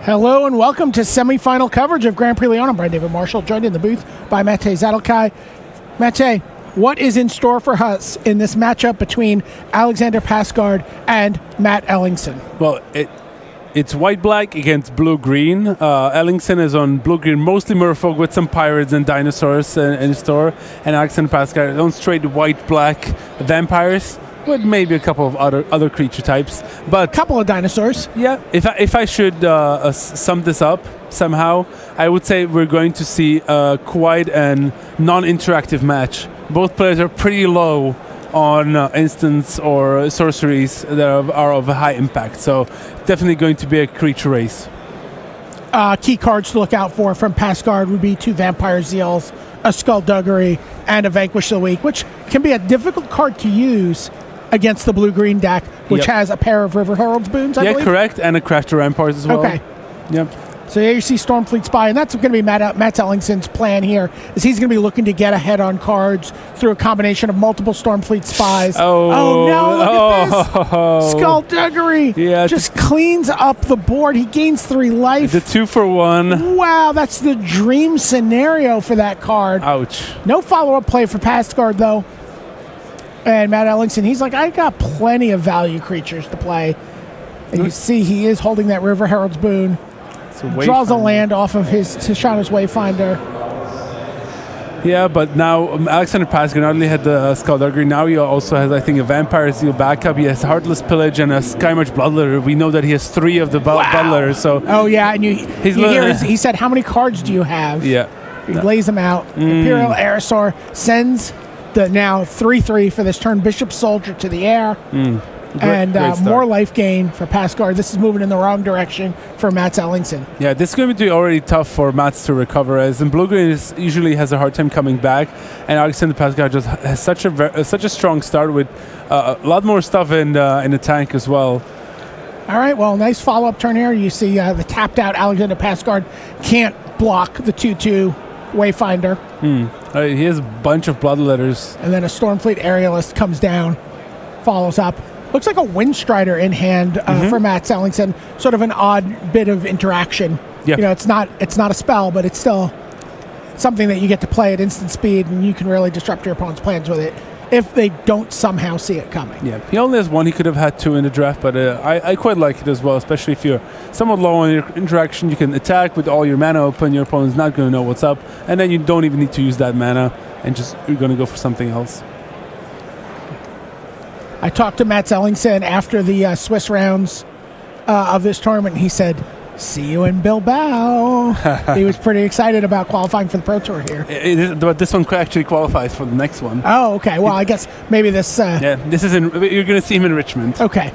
Hello and welcome to semifinal coverage of Grand Prix Lyon. I'm Brian David Marshall, joined in the booth by Mate Zadelkai. Mate, what is in store for us in this matchup between Alexander Pasgaard and Matt Ellingsen? Well, it's white-black against blue-green. Ellingsen is on blue-green, mostly merfolk with some pirates and dinosaurs in store. And Alexander Pasgaard is on straight white-black vampires with maybe a couple of other creature types. But a couple of dinosaurs. Yeah, if I should sum this up somehow, I would say we're going to see quite a non-interactive match. Both players are pretty low on instants or sorceries that are of a high impact, so definitely going to be a creature race. Key cards to look out for from Pasgaard would be 2 Vampire Zeals, a Skullduggery, and a Vanquish of the Weak, which can be a difficult card to use against the blue-green deck, which has a pair of River Herald's boons, I believe? Yeah, correct, and a Crash to Ramparts as well. Okay. Yep. So here you see Stormfleet Spy, and that's going to be Matt Ellingsen's plan here, is he's going to be looking to get ahead on cards through a combination of multiple Stormfleet Spies. Oh no, look at this! Skullduggery just cleans up the board. He gains 3 life. The 2-for-1. Wow, that's the dream scenario for that card. Ouch. No follow-up play for Pasgaard, though. And Matt Ellingsen, he's like, I got plenty of value creatures to play. And you see he is holding that River Herald's boon. Draws a land off of his Tishana's Wayfinder. Yeah, but now Alexander Pasgaard not only had the Skullduggery, now he also has, I think, a Vampire Zeal backup. He has Heartless Pillage and a Skymarch Bloodletter. We know that he has 3 of the Bloodletters. So oh yeah, and he said, how many cards do you have? Yeah. He lays them out. Imperial Aerosaur sends the now 3/3 for this turn Bishop Soldier to the air. Great more life gain for Pasgaard. This is moving in the wrong direction for Matt Ellingsen. Yeah, this is going to be already tough for Mats to recover, as in blue-green usually has a hard time coming back, and Alexander Pasgaard just has such a strong start with a lot more stuff in the tank as well. All right, well, nice follow-up turn here. You see the tapped-out Alexander Pasgaard can't block the 2/2 Wayfinder. He has a bunch of Bloodletters. And then a Stormfleet Aerialist comes down, follows up. Looks like a Windstrider in hand for Matt Ellingsen. Sort of an odd bit of interaction. Yep. You know, it's not a spell, but it's still something that you get to play at instant speed, and you can really disrupt your opponent's plans with it if they don't somehow see it coming. Yeah, he only has 1. He could have had 2 in the draft, but I quite like it as well, especially if you're somewhat low on your interaction. You can attack with all your mana open. Your opponent's not going to know what's up, and then you don't even need to use that mana, and you're going to go for something else. I talked to Matt Ellingsen after the Swiss rounds of this tournament, and he said, see you in Bilbao. He was pretty excited about qualifying for the Pro Tour here. But this one actually qualifies for the next one. Oh, okay. Well, I guess maybe this... yeah, this is you're going to see him in Richmond. Okay.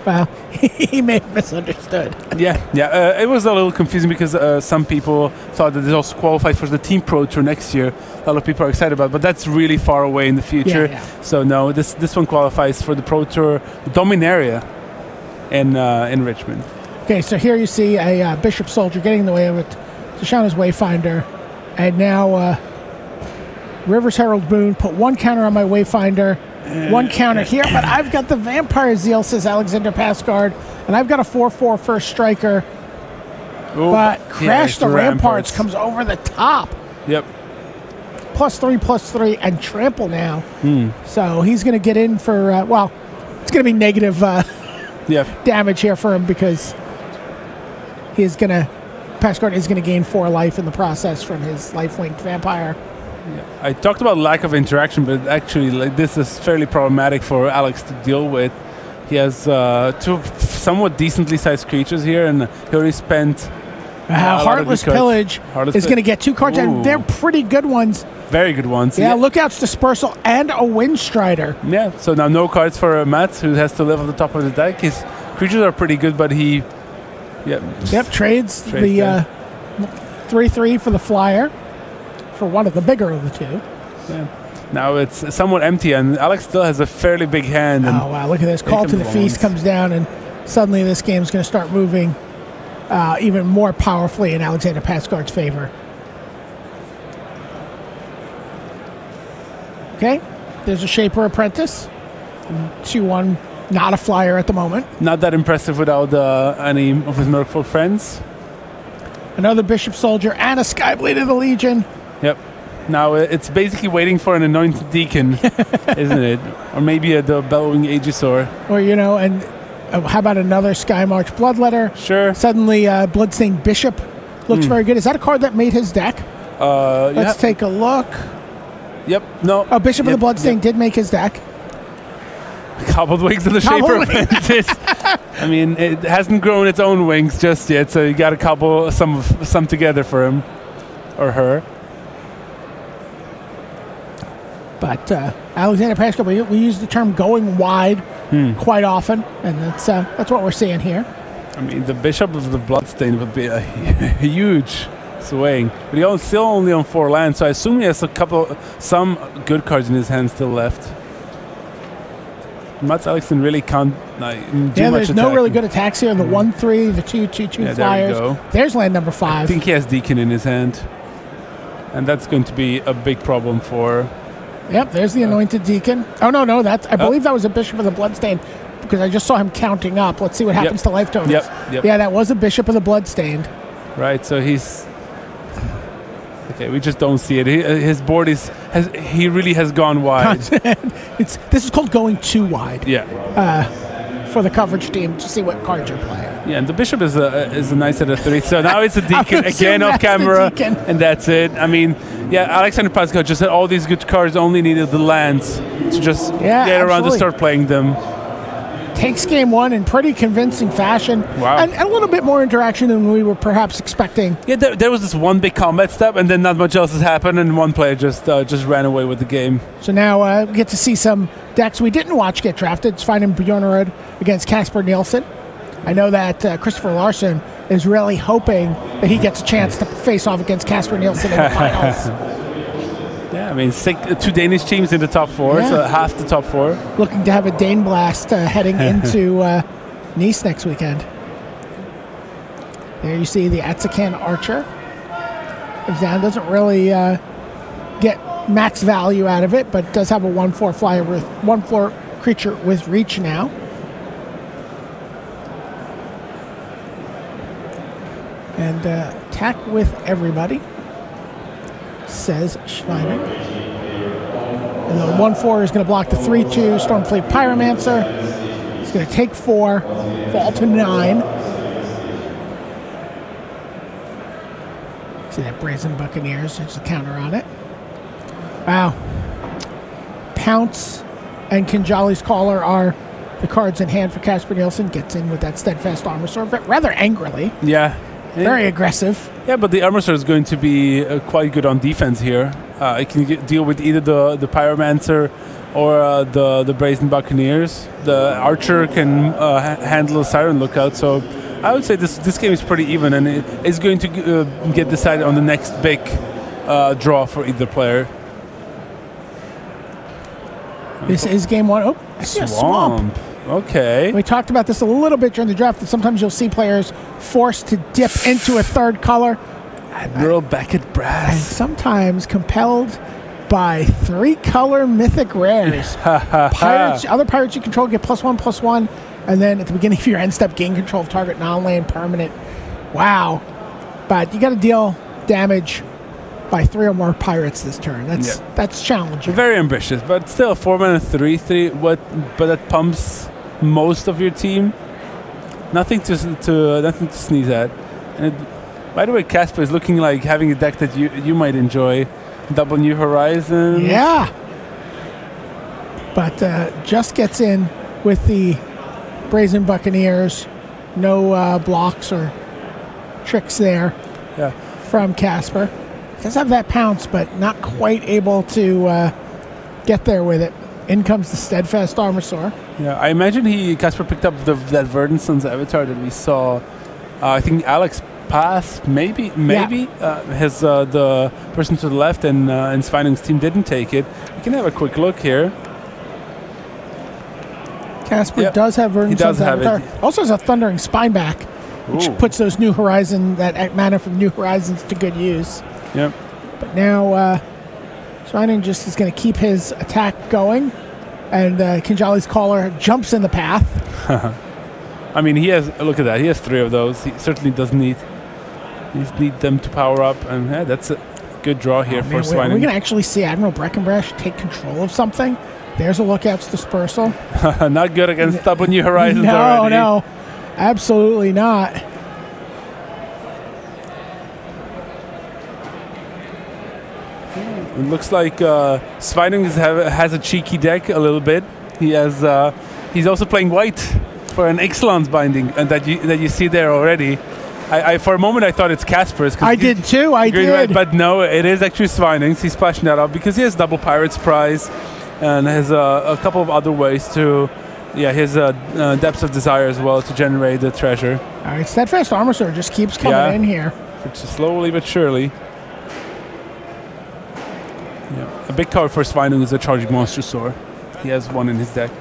Well, he may have misunderstood. Yeah. It was a little confusing because some people thought that this also qualified for the Team Pro Tour next year. A lot of people are excited about it, but that's really far away in the future. Yeah. So no, this one qualifies for the Pro Tour Dominaria in Richmond. Okay, so here you see a Bishop Soldier getting in the way of it. Tishana's Wayfinder. And now River's Herald Boon. Put 1 counter on my Wayfinder. 1 counter here, but I've got the Vampire Zeal, says Alexander Pasgaard, and I've got a 4/4 first striker. Ooh, but Crash the Ramparts comes over the top. Yep. +3/+3 and trample now. So he's going to get in for well, it's going to be negative damage here for him because Pasgaard is going to gain 4 life in the process from his life-linked vampire. Yeah. I talked about lack of interaction, but actually this is fairly problematic for Alex to deal with. He has 2 somewhat decently sized creatures here, and he already spent Heartless Pillage is going to get 2 cards, and they're pretty good ones. Very good ones. Yeah, Lookout's Dispersal and a Windstrider. Yeah, so now no cards for Matt, who has to live on the top of the deck. His creatures are pretty good, but he... trades the 3/3 for the flyer. For one of the bigger of the 2. Yeah. Now it's somewhat empty, and Alex still has a fairly big hand. And oh, wow, look at this. Call to the Feast comes down, and suddenly this game's going to start moving even more powerfully in Alexander Pasgaard's favor. Okay, there's a Shaper Apprentice. 2/1, not a flyer at the moment. Not that impressive without any of his Merfolk friends. Another Bishop Soldier and a Skyblade of the Legion. Yep. Now it's basically waiting for an anointed deacon, isn't it? Or maybe the bellowing Aegisaur. Or, you know, and how about another Sky March Bloodletter? Sure. Suddenly, Bloodstained Bishop looks very good. Is that a card that made his deck? Let's take a look. Yep. No. Oh, Bishop of the Bloodstained did make his deck. Cobbled wings of the Shaper Apprentice. I mean, it hasn't grown its own wings just yet, so you got to cobble some together for him or her. But Alexander Pasgaard, we use the term going wide quite often, and that's what we're seeing here. I mean, the Bishop of the Bloodstained would be a huge swing, but he's still only on 4 lands, so I assume he has some good cards in his hand still left. Mats Ellingsen really can't do much there's no attacking. really good attacks here. The 1/3, the 2/2/2 flyers. There we go. There's land number 5. I think he has Deacon in his hand, and that's going to be a big problem for... Yep, there's the Anointed Deacon. Oh, no, I believe that was a Bishop of the Bloodstained, because I just saw him counting up. Let's see what happens to life totals. Yep. Yeah, that was a Bishop of the Bloodstained. Right, so he's... Okay, we just don't see it. His board he really has gone wide. This is called going too wide. Yeah. For the coverage team to see what cards you're playing. Yeah, and the Bishop is a nice set of 3. So now it's a Deacon again off camera, and that's it. I mean, yeah, Alexander Pasgaard just had all these good cards, only needed the lands to just get around to start playing them. Takes game 1 in pretty convincing fashion. Wow. And a little bit more interaction than we were perhaps expecting. Yeah, there was this one big combat step, and then not much else has happened, and one player just ran away with the game. So now we get to see some decks we didn't watch get drafted. It's finding Bjornerud against Casper Nielsen. I know that Christopher Larsen is really hoping that he gets a chance to face off against Casper Nielsen in the finals. Yeah, I mean, 2 Danish teams in the top 4, so half the top 4. Looking to have a Dane Blast heading into Nice next weekend. There you see the Atsakan Archer. Exam doesn't really get max value out of it, but does have a 1/4 flyer with 1/4 creature with reach now. And attack with everybody, says Schweiner. And the 1/4 is going to block the 3/2 Stormfleet Pyromancer. It's going to take 4, fall to 9. See that Brazen Buccaneers, there's a counter on it. Wow. Pounce and Kinjali's Caller are the cards in hand for Casper Nielsen. Gets in with that Steadfast Armor Sword, but rather angrily. Yeah. Very aggressive. Yeah, but the Armor Sword is going to be quite good on defense here. It can deal with either the Pyromancer or the Brazen Buccaneers. The Archer can handle a Siren Lookout, so I would say this game is pretty even, and it's going to get decided on the next big draw for either player. This is game 1. Oh, I see a swamp. Okay. We talked about this a little bit during the draft, that sometimes you'll see players forced to dip into a 3rd color. Admiral Beckett Brass. And sometimes compelled by 3-color mythic rares. Other pirates you control get +1/+1, and then at the beginning of your end step, gain control of target non-land permanent. Wow. But you got to deal damage by 3 or more pirates this turn. That's challenging. Very ambitious, but still 4 mana 3/3. But that pumps most of your team. Nothing to sneeze at. And by the way, Casper is looking like having a deck that you might enjoy. Double New Horizon. Yeah. But just gets in with the Brazen Buccaneers. No blocks or tricks there from Casper. Does have that pounce, but not quite able to get there with it. In comes the Steadfast Armor Sword. Yeah, I imagine Casper picked up that Verdenson's avatar that we saw. I think Alex passed, maybe. His the person to the left and Sveinung's team didn't take it. We can have a quick look here. Casper does have Verdenson's avatar. It. Also has a Thundering Spineback, which puts those New Horizon, that mana from New Horizons, to good use. Yep. But now Sveinung just is going to keep his attack going, and Kinjali's Caller jumps in the path. I mean, look at that. He has 3 of those. He certainly doesn't need You just need them to power up, and that's a good draw here for Swining. We're going to actually see Admiral Breckenbrash take control of something. There's a Lookout's Dispersal. Not good against Double New Horizons already. No, absolutely not. It looks like Swining has a cheeky deck a little bit. He's also playing white for an Ixalan's binding, and that you see there already. I for a moment I thought it's Casper's. I did too. I did. Right, but no, it is actually Swining's. He's splashing that up because he has double Pirate's Prize, and has a couple of other ways to, his Depths of Desire as well to generate the treasure. All right, Steadfast Armor Sword just keeps coming in here. Slowly but surely. Yeah, a big card for Swining is a Charging Monster Sword. He has one in his deck.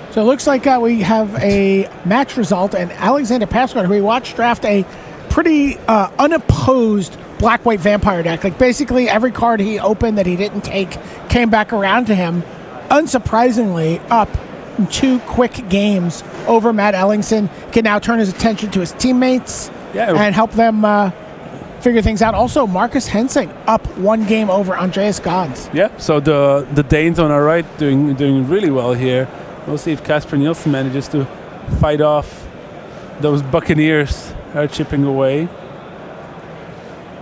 So it looks like we have a match result, and Alexander Pasgaard, who we watched draft a pretty unopposed black-white vampire deck. Like basically every card he opened that he didn't take came back around to him. Unsurprisingly, up in 2 quick games over Matt Ellingsen. Can now turn his attention to his teammates and help them figure things out. Also, Marcus Hensing up 1 game over Andreas Ganz. Yeah, so the Danes on our right doing really well here. We'll see if Casper Nielsen manages to fight off those Buccaneers that are chipping away.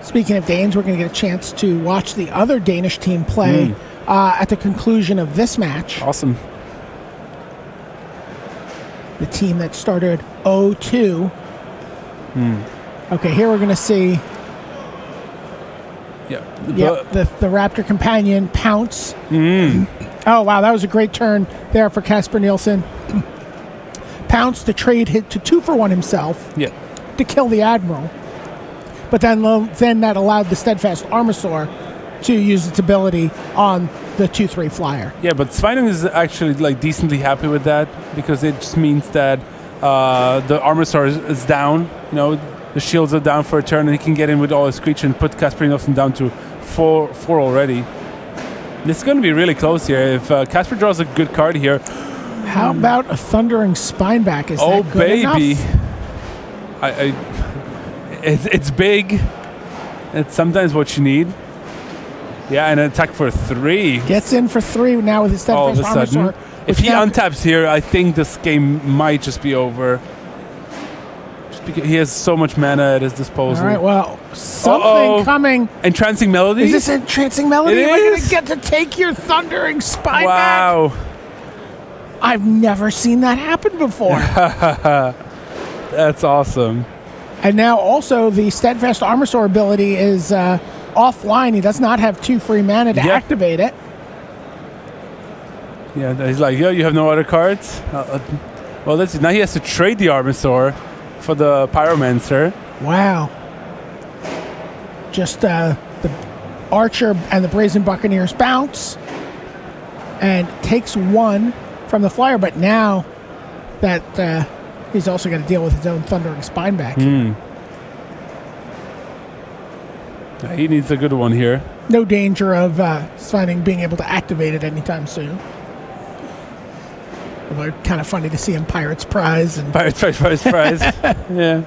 Speaking of Danes, we're going to get a chance to watch the other Danish team play at the conclusion of this match. Awesome. The team that started 0-2. Okay, here we're going to see the Raptor companion Pounce. Oh, wow, that was a great turn there for Casper Nielsen. Pounce to trade hit to 2-for-1 himself to kill the Admiral. But then that allowed the Steadfast Armosaur to use its ability on the 2-3 flyer. Yeah, but Swining is actually like decently happy with that because it just means that the Armosaur is down. You know, the shields are down for a turn, and he can get in with all his creature and put Casper Nielsen down to 4 already. This is going to be really close here. If Casper draws a good card here. How about a Thundering Spineback? Is that good enough? It's big. It's sometimes what you need. Yeah, and an attack for 3. Gets in for 3 now with his Steadfast Armosaur. If he untaps here, I think this game might just be over. Just because he has so much mana at his disposal. All right, well, something coming. Entrancing Melody? Is this Entrancing Melody? It We're going is. to get to take your Thundering Spineback. Wow. I've never seen that happen before. That's awesome. And now also the Steadfast Armosaur ability is offline. He does not have 2 free mana to activate it. Yeah, he's like, yo, you have no other cards? Well, let's see. Now he has to trade the Armosaur for the Pyromancer. Wow. Just the Archer and the Brazen Buccaneers bounce and takes 1 from the flyer, but now that he's also going to deal with his own Thundering Spineback. Yeah, he needs a good one here. No danger of being able to activate it anytime soon. Although kind of funny to see him Pirate's Prize. And Pirate's Prize. Yeah.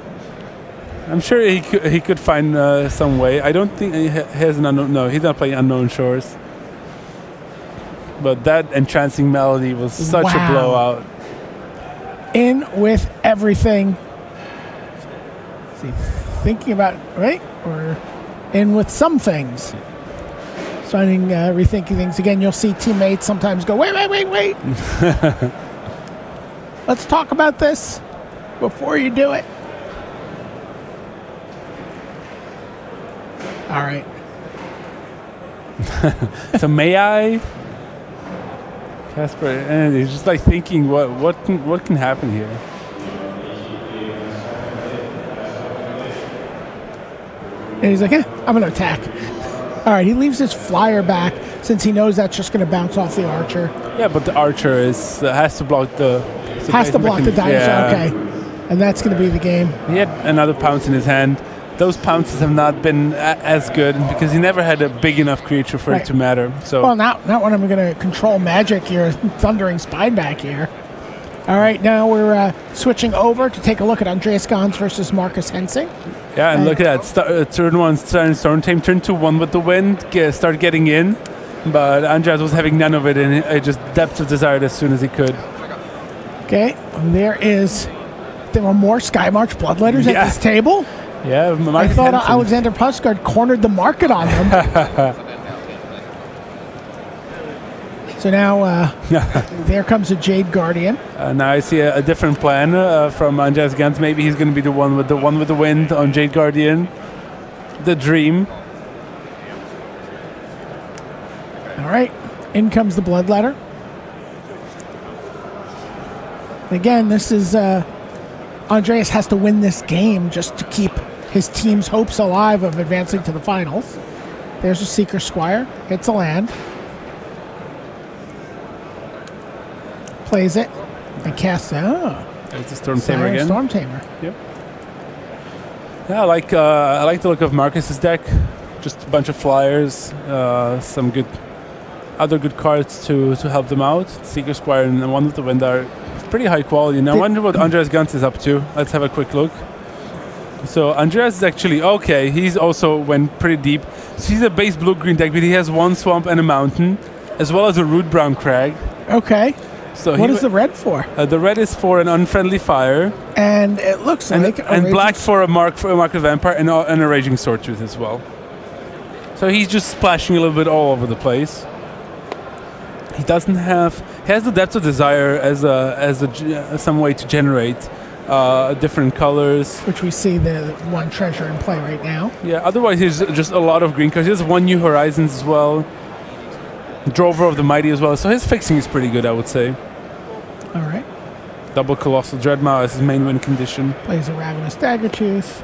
I'm sure he could find some way. I don't think he has an unknown. No, he's not playing Unknown Shores. But that Entrancing Melody was such a blowout. In with everything. Is he thinking about or in with some things? Starting rethinking things again. You'll see teammates sometimes go, wait. Let's talk about this before you do it. All right. So may I? Casper, and he's just like thinking, what can happen here? And he's like, I'm going to attack. All right, he leaves his flyer back since he knows that's just going to bounce off the Archer. Yeah, but the Archer has to block the... Has to block the dinosaur, okay. And that's going to be the game. He had another pounce in his hand. Those pounces have not been as good because he never had a big enough creature for it to matter. So well, not when I'm going to control magic here, Thundering Spineback here. All right, now we're switching over to take a look at Andreas Ganz versus Marcus Hensing. Yeah, and look at that. Turn 1, Storm Tame. Turn 2, 1 with the wind. Start getting in. But Andreas was having none of it, and it just depth of desired as soon as he could. Okay, there were more Sky March Bloodletters at this table. Yeah, I thought Alexander Pasgaard cornered the market on them. So now there comes a Jade Guardian. Now I see a different plan from Andreas Ganz. Maybe he's going to be the one with the wind on Jade Guardian. The dream. All right, in comes the Bloodletter. Again, this is Andreas has to win this game just to keep his team's hopes alive of advancing to the finals. There's a Seeker Squire, hits a land. Plays it and casts it. Oh, it's a Storm Tamer again. Storm Tamer. Yep. Yeah, I like the look of Marcus's deck. Just a bunch of flyers, some other good cards to help them out. Seeker Squire and one with the wind are pretty high quality. Now I wonder what Andreas Ganz is up to. Let's have a quick look. So Andreas is actually okay. He's also went pretty deep. So he's a base blue-green deck, but he has one swamp and a mountain, as well as a root brown crag. Okay. So what is the red for? The red is for an unfriendly fire, and it looks like and black for a mark of vampire and a raging sword tooth as well. So he's just splashing a little bit all over the place. He doesn't have. He has the depth of desire as some way to generate different colors, which we see the one treasure in play right now. Yeah. Otherwise, he's just a lot of green cards. He has one New Horizons as well. Drover of the Mighty as well. So his fixing is pretty good, I would say. All right. Double Colossal Dreadmaw as his main win condition. Plays a Ravenous Daggertooth.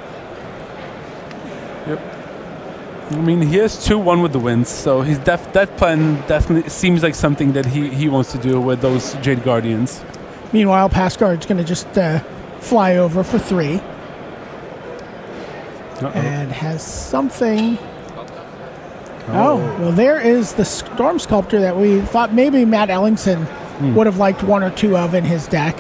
Yep. I mean, he has 2-1 with the wins, so his that plan definitely seems like something that he wants to do with those Jade Guardians. Meanwhile, Pasgaard's going to just fly over for 3. And has something. Oh, well, there is the Storm Sculptor that we thought maybe Matt Ellingsen would have liked 1 or 2 of in his deck.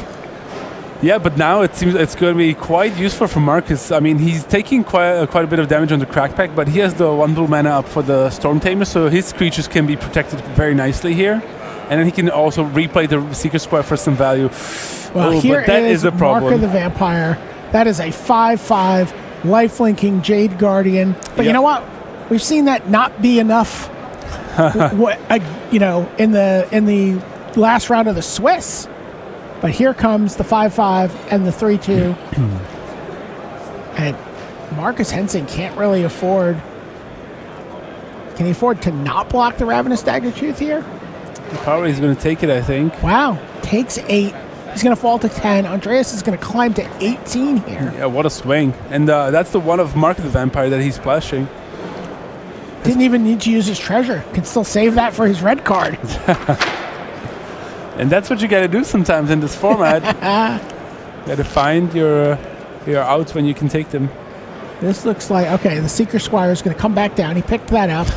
Yeah, but now it seems it's going to be quite useful for Marcus. I mean, he's taking quite a bit of damage on the Crack Pack, but he has the 1 blue mana up for the Storm Tamer, so his creatures can be protected very nicely here. And then he can also replay the Seeker Square for some value. Well, here but that is a problem. Mark of the Vampire. That is a 5/5 life-linking Jade Guardian. But you know what? We've seen that not be enough. In the last round of the Swiss. But here comes the 5/5 and the 3/2. And Marcus Hensing can't really afford. Can he afford to not block the Ravenous Daggertooth here? Probably he's going to take it, I think. Wow. Takes 8. He's going to fall to 10. Andreas is going to climb to 18 here. Yeah, what a swing. And that's the one of Mark of the Vampire that he's splashing. Didn't even need to use his treasure. Can still save that for his red card. And that's what you got to do sometimes in this format. You got to find your outs when you can take them. This looks like, okay, the Seeker Squire is going to come back down. He picked that up.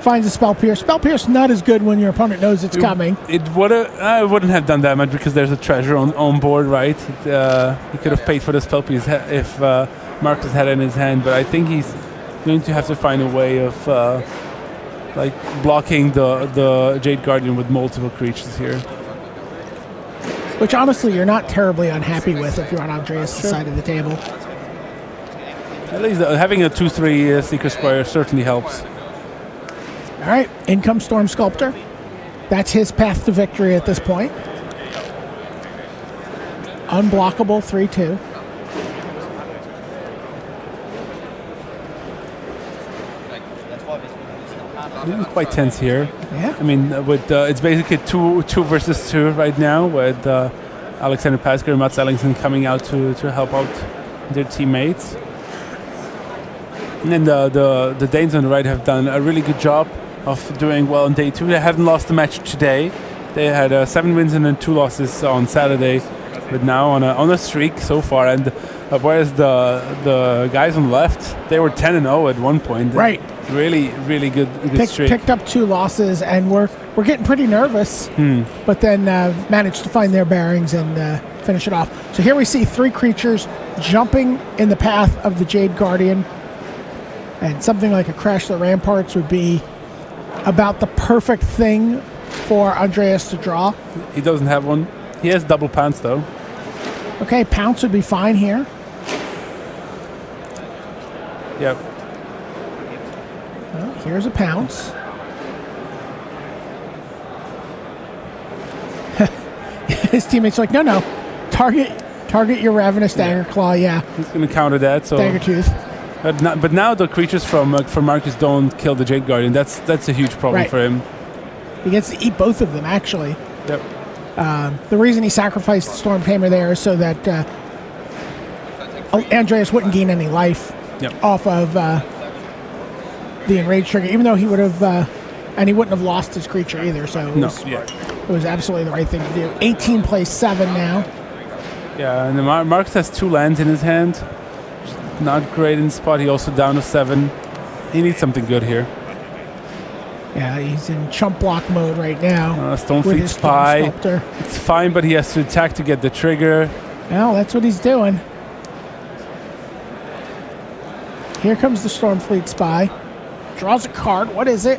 Finds a Spell Pierce. Spell Pierce not as good when your opponent knows it's coming. I wouldn't have done that much because there's a treasure on board, right? He could have paid for the Spell Pierce if Marcus had it in his hand, but I think he's going to have to find a way of blocking the Jade Guardian with multiple creatures here. Which honestly you're not terribly unhappy with if you're on Andreas' side of the table. At least having a 2/3 Seeker Squire certainly helps. All right, in comes Storm Sculptor. That's his path to victory at this point. Unblockable 3/2. Quite tense here. Yeah. I mean, with it's basically two versus 2 right now, with Alexander Pasgaard and Mats Ellingsen coming out to help out their teammates. And then the Danes on the right have done a really good job of doing well on day 2. They haven't lost a match today. They had 7 wins and then 2 losses on Saturday, but now on a streak so far. And whereas the guys on the left, they were 10-0 at one point. Right. Really good streak. Picked up 2 losses and were were getting pretty nervous, but then managed to find their bearings and finish it off. So here we see 3 creatures jumping in the path of the Jade Guardian, and something like a Crash the Ramparts would be about the perfect thing for Andreas to draw. He doesn't have one. He has double pounce though. Okay, Pounce would be fine here. Yep. Well, here's a Pounce. His teammates are like, no, target your Ravenous Dagger Claw. Yeah, he's going to counter that. So Dagger Tooth. But now the creatures from Marcus don't kill the Jade Guardian. That's a huge problem for him. He gets to eat both of them actually. Yep. The reason he sacrificed the Storm Tamer there is so that Andreas wouldn't gain any life off of the Enraged trigger, even though he would have, and he wouldn't have lost his creature either. So it was absolutely the right thing to do. 18 plays 7 now. Yeah, and Marcus has 2 lands in his hand. Not great in spot. He also down to 7. He needs something good here. Yeah, he's in chump block mode right now. Stonefleet Spy. It's fine, but he has to attack to get the trigger. Well, that's what he's doing. Here comes the Stormfleet Spy. Draws a card. What is it?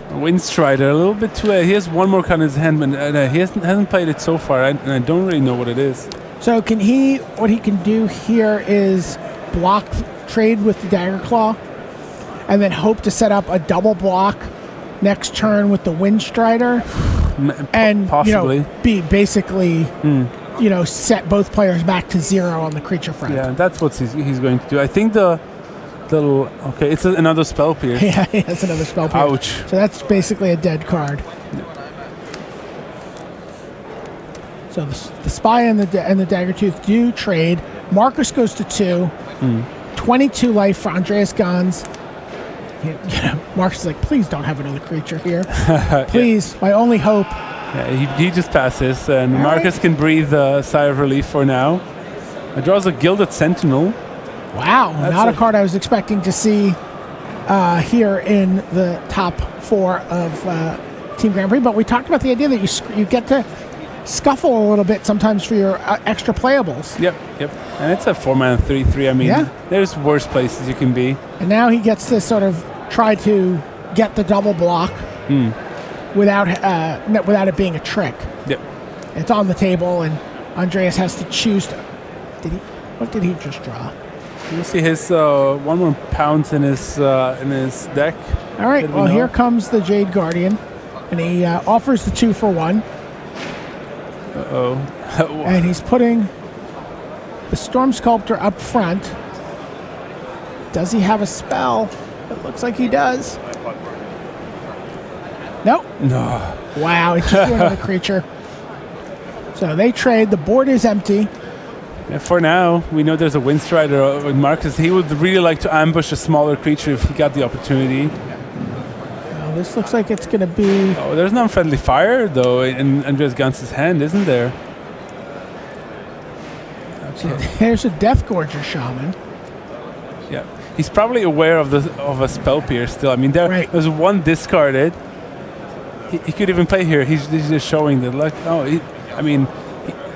Windstrider, a little bit too late. He has one more card in his hand, but he hasn't played it so far, and I don't really know what it is. So what he can do here is block trade with the Dagger Claw, and then hope to set up a double block next turn with the Windstrider, and possibly be basically set both players back to 0 on the creature front. Yeah, that's what he's going to do. I think the little it's another Spell Pierce. Yeah, it's another Spell Pierce. Ouch. So that's basically a dead card. So the Spy and the Dagger Tooth do trade. Marcus goes to 2. 22 life for Andreas Ganz. Marcus is like, please don't have another creature here. Please, my only hope. Yeah, he just passes, and Marcus can breathe a sigh of relief for now. It draws a Gilded Sentinel. Wow, not a card I was expecting to see here in the top 4 of Team Grand Prix, but we talked about the idea that you get to scuffle a little bit sometimes for your extra playables. Yep. And it's a 4-mana 3/3. I mean, there's worse places you can be. And now he gets to sort of try to get the double block without it being a trick. Yep. It's on the table, and Andreas has to choose. What did he just draw? You see his 1 more pounce in his deck. All right. Well, here comes the Jade Guardian, and he offers the 2 for 1. And he's putting the Storm Sculptor up front. Does he have a spell? It looks like he does. Nope. No. Wow, it's just another creature. So they trade. The board is empty. Yeah, for now, we know there's a Windstrider with Marcus. He would really like to ambush a smaller creature if he got the opportunity. Well, this looks like it's going to be... Oh, there's no Unfriendly Fire, though, in Andreas Ganz's hand, isn't there? Okay. There's a Death Gorger Shaman. Yeah. He's probably aware of a Spell Pierce still. I mean, there's 1 discarded. He could even play here. He's just showing that, like,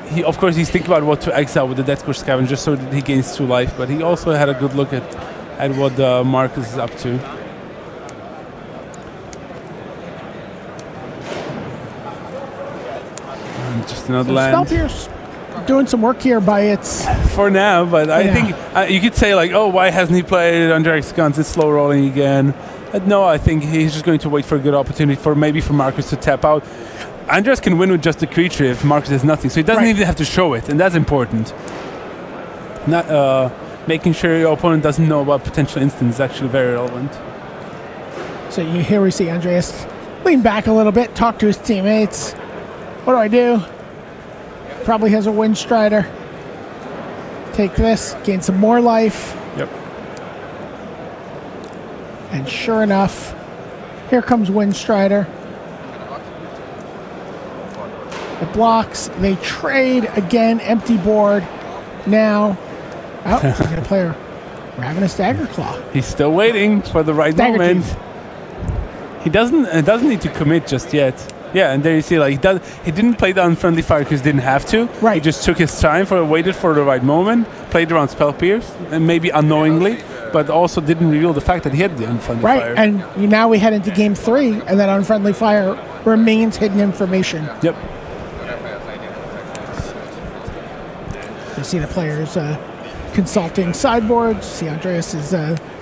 he of course he's thinking about what to exile with the Death Gorger Scavenger just so that he gains 2 life, but he also had a good look at what Marcus is up to. And just another land. Spell Pierce doing some work here by its... For now, but I think you could say, like, oh, why hasn't he played Andreas Ganz? It's slow rolling again. No, I think he's just going to wait for a good opportunity for Marcus to tap out. Andreas can win with just a creature if Marcus has nothing, so he doesn't even have to show it, and that's important. Not making sure your opponent doesn't know about potential instants is actually very relevant. So here we see Andreas lean back a little bit, talk to his teammates. What do I do? Probably has a Windstrider. Take this, gain some more life. Yep. And sure enough, here comes Windstrider. It blocks. They trade again. Empty board. Now, he's going to play a Ravenous Dagger Claw. He's still waiting for the right moment. He doesn't need to commit just yet. Yeah, and there you see, like he didn't play the unfriendly fire because he didn't have to. Right. He just took his time waited for the right moment, played around spell pierce, and maybe unknowingly, but also didn't reveal the fact that he had the unfriendly fire. Right, and now we head into game 3, and that unfriendly fire remains hidden information. Yep. You see the players consulting sideboards. See Andreas is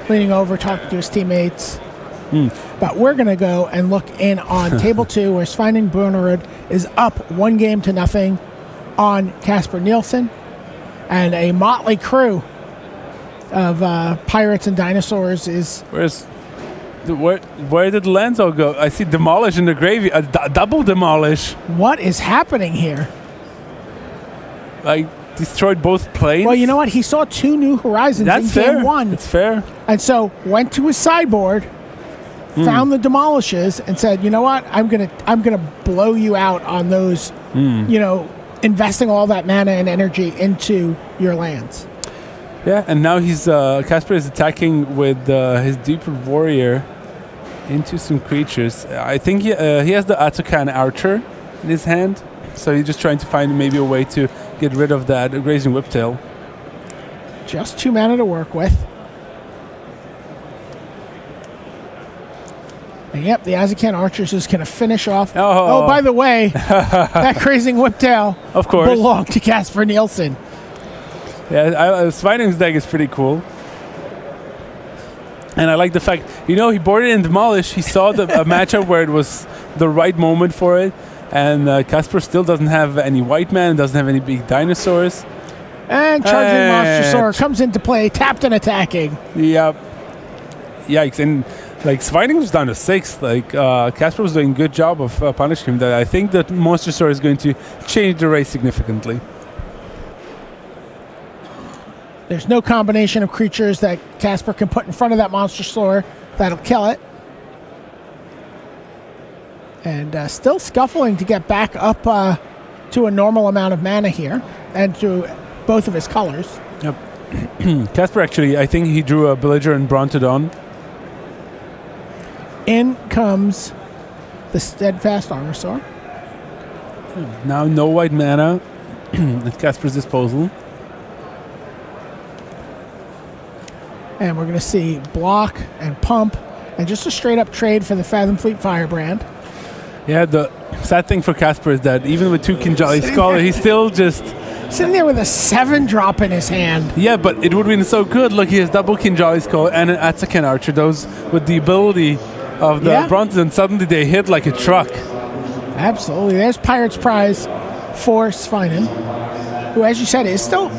leaning over, talking to his teammates. But we're going to go and look in on table 2, where Sveining Bjornerud is up 1-0 on Casper Nielsen, and a motley crew of pirates and dinosaurs is. Where did the lands all go? I see demolish in the gravy, a double demolish. What is happening here? Like destroyed both planes. Well, you know what? He saw 2 new horizons in game 1. That's fair. And so went to his sideboard. Found the demolishes and said, you know what, I'm gonna blow you out on those, investing all that mana and energy into your lands. Yeah, and now he's Casper is attacking with his Deeper Warrior into some creatures. I think he has the Atokan Archer in his hand, so he's just trying to find maybe a way to get rid of that Grazing Whiptail. Just 2 mana to work with. And yep, the Azakan Archers is going to finish off. Oh, by the way, that Grazing Whiptail of course belonged to Casper Nielsen. Yeah, Sveining's deck is pretty cool. And I like the fact, he boarded in Demolish. He saw a matchup where it was the right moment for it. And Casper still doesn't have any white man, doesn't have any big dinosaurs. And Charging Monster comes into play, tapped and attacking. Yep. Yikes. And like Sveining was down to 6. Like Casper was doing a good job of punishing him. That I think that Monster Sword is going to change the race significantly. There's no combination of creatures that Casper can put in front of that Monster Sword that'll kill it. And still scuffling to get back up to a normal amount of mana here, and to both of his colors. Yep. Casper actually, I think he drew a Belligerent Brontodon. In comes the Steadfast Armosaur. Now no white mana at Casper's disposal. And we're going to see block and pump, and just a straight-up trade for the Fathom Fleet Firebrand. Yeah, the sad thing for Casper is that even with 2 Kinjali Scholar, he's still just sitting there with a 7-drop in his hand. Yeah, but it would have been so good. Look, he has double Kinjali Scholar and an Atsakan Archer. Those with the ability of the Bronson, suddenly they hit like a truck. Absolutely. There's Pirate's Prize for Sveining, who, as you said, is still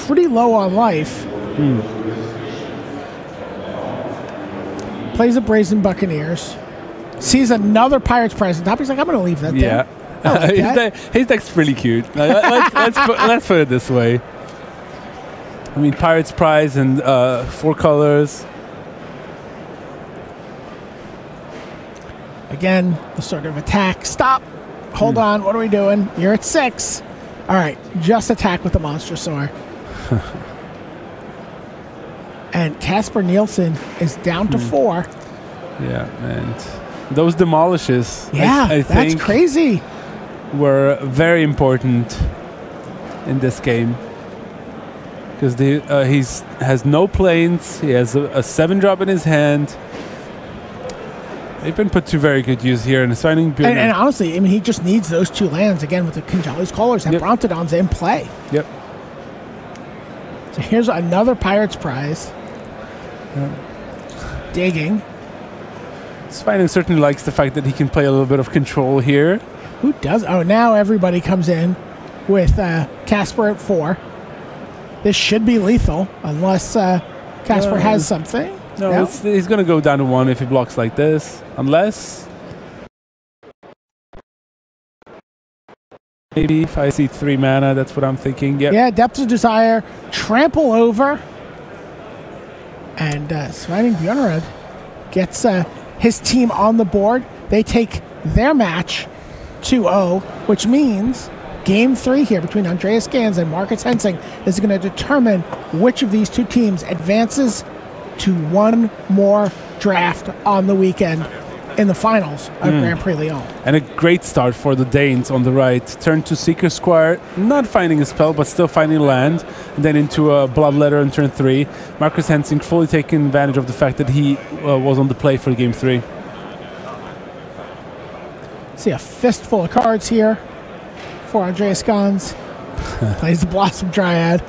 pretty low on life. Plays a Brazen Buccaneers. Sees another Pirate's Prize on top. He's like, I'm going to leave that there. Yeah. His deck's really cute. Let's put it this way. I mean, Pirate's Prize and 4 colors. Again, the sort of attack. Stop. Hold on. What are we doing? You're at 6. All right. Just attack with the Monster Sword. And Casper Nielsen is down to 4. Yeah, and those demolishes, I think that's crazy, were very important in this game. Because he has no planes, he has a 7-drop in his hand. They've been put to very good use here, and and honestly, I mean, he just needs those 2 lands again with the Kinjali's Collars and Brontodon's in play. Yep. So here's another Pirate's Prize. Digging. Sveining certainly likes the fact that he can play a little bit of control here. Who does? Oh, now everybody comes in with Casper at 4. This should be lethal unless Casper has something. No, he's going to go down to 1 if he blocks like this. Unless... maybe if I see 3 mana, that's what I'm thinking. Yep. Yeah, Depths of Desire, trample over. And Sveining Bjornerud gets his team on the board. They take their match 2-0, which means Game 3 here between Andreas Ganz and Marcus Hensing is going to determine which of these 2 teams advances to one more draft on the weekend in the finals of Grand Prix Lyon. And a great start for the Danes on the right. Turn to Seeker Squire, not finding a spell, but still finding land. And then into a Bloodletter on turn 3. Marcus Hensing fully taking advantage of the fact that he was on the play for game 3. See a fistful of cards here for Andreas Ganz. Plays the Blossom Dryad.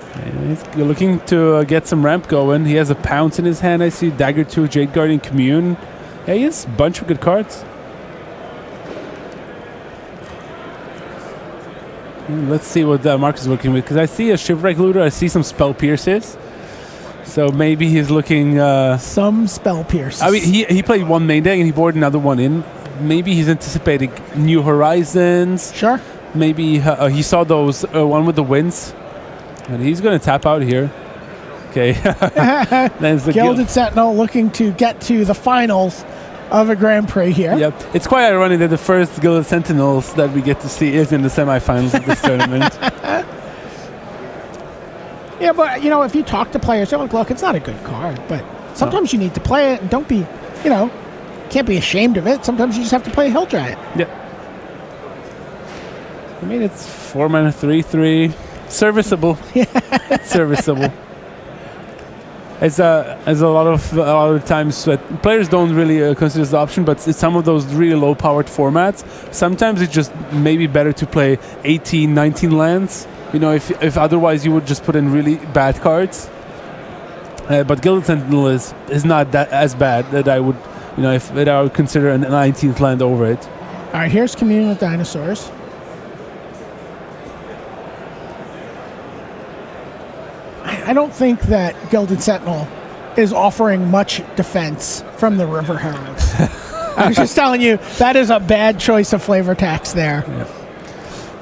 He's looking to get some ramp going. He has a Pounce in his hand. I see Dagger 2, Jade Guardian, Commune. Yeah, he has a bunch of good cards. Let's see what Marcus is working with, because I see a Shipwreck Looter, I see some Spell Pierces. So maybe he's looking... some Spell Pierces. I mean, he played one main deck and he boarded another one in. Maybe he's anticipating New Horizons. Sure. Maybe he saw those, one with the winds. And he's going to tap out here. Okay. Gilded Sentinel looking to get to the finals of a Grand Prix here. Yep. It's quite ironic that the first Gilded Sentinels that we get to see is in the semifinals of this tournament. Yeah, but, you know, if you talk to players, they're like, look, it's not a good card, but sometimes you need to play it and don't be, you know, can't be ashamed of it. Sometimes you just have to play Hill Giant. Yep. I mean, it's 4 mana, 3/3. Serviceable. Yeah. It's serviceable. As a lot of times players don't really consider this the option, but it's some of those really low-powered formats. Sometimes it's just maybe better to play 18, 19 lands. You know, if otherwise you would just put in really bad cards. But Gilded Sentinel is not that as bad that I would, you know, if I would consider a 19th land over it. All right, here's Communion with Dinosaurs. I don't think that Gilded Sentinel is offering much defense from the River Heralds. I was just telling you, that is a bad choice of flavor tax there. Yeah.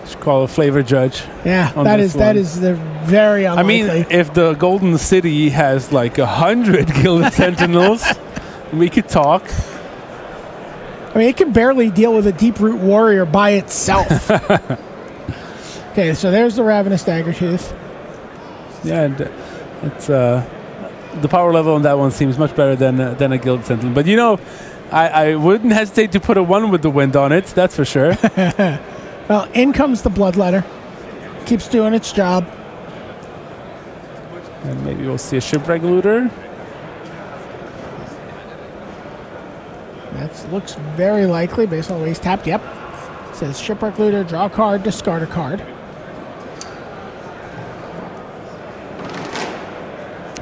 Should call a flavor judge. Yeah, that is the very unlikely. I mean, if the Golden City has like 100 Gilded Sentinels, we could talk. I mean, it can barely deal with a Deep-Root Warrior by itself. Okay, so there's the Ravenous Daggertooth. Yeah, and it's the power level on that one seems much better than a Gilded Sentinel. But you know, I wouldn't hesitate to put a 1 with the wind on it. That's for sure. Well, in comes the Bloodletter. Keeps doing its job. And maybe we'll see a Shipwreck Looter. That looks very likely based on the way he's tapped. Yep. It says Shipwreck Looter, draw a card, discard a card.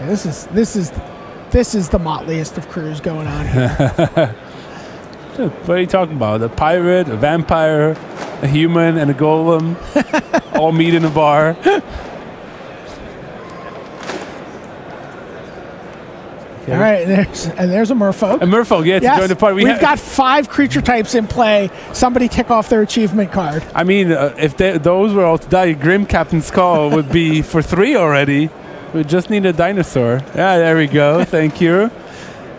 This is the motliest of crews going on here. What are you talking about? A pirate, a vampire, a human, and a golem all meet in a bar. Okay. All right, there's a Merfolk. A Merfolk, yeah, to join the party. We've got 5 creature types in play. Somebody tick off their achievement card. I mean, if those were all to die, Grim Captain's Call would be for 3 already. We just need a dinosaur. Yeah, there we go. Thank you.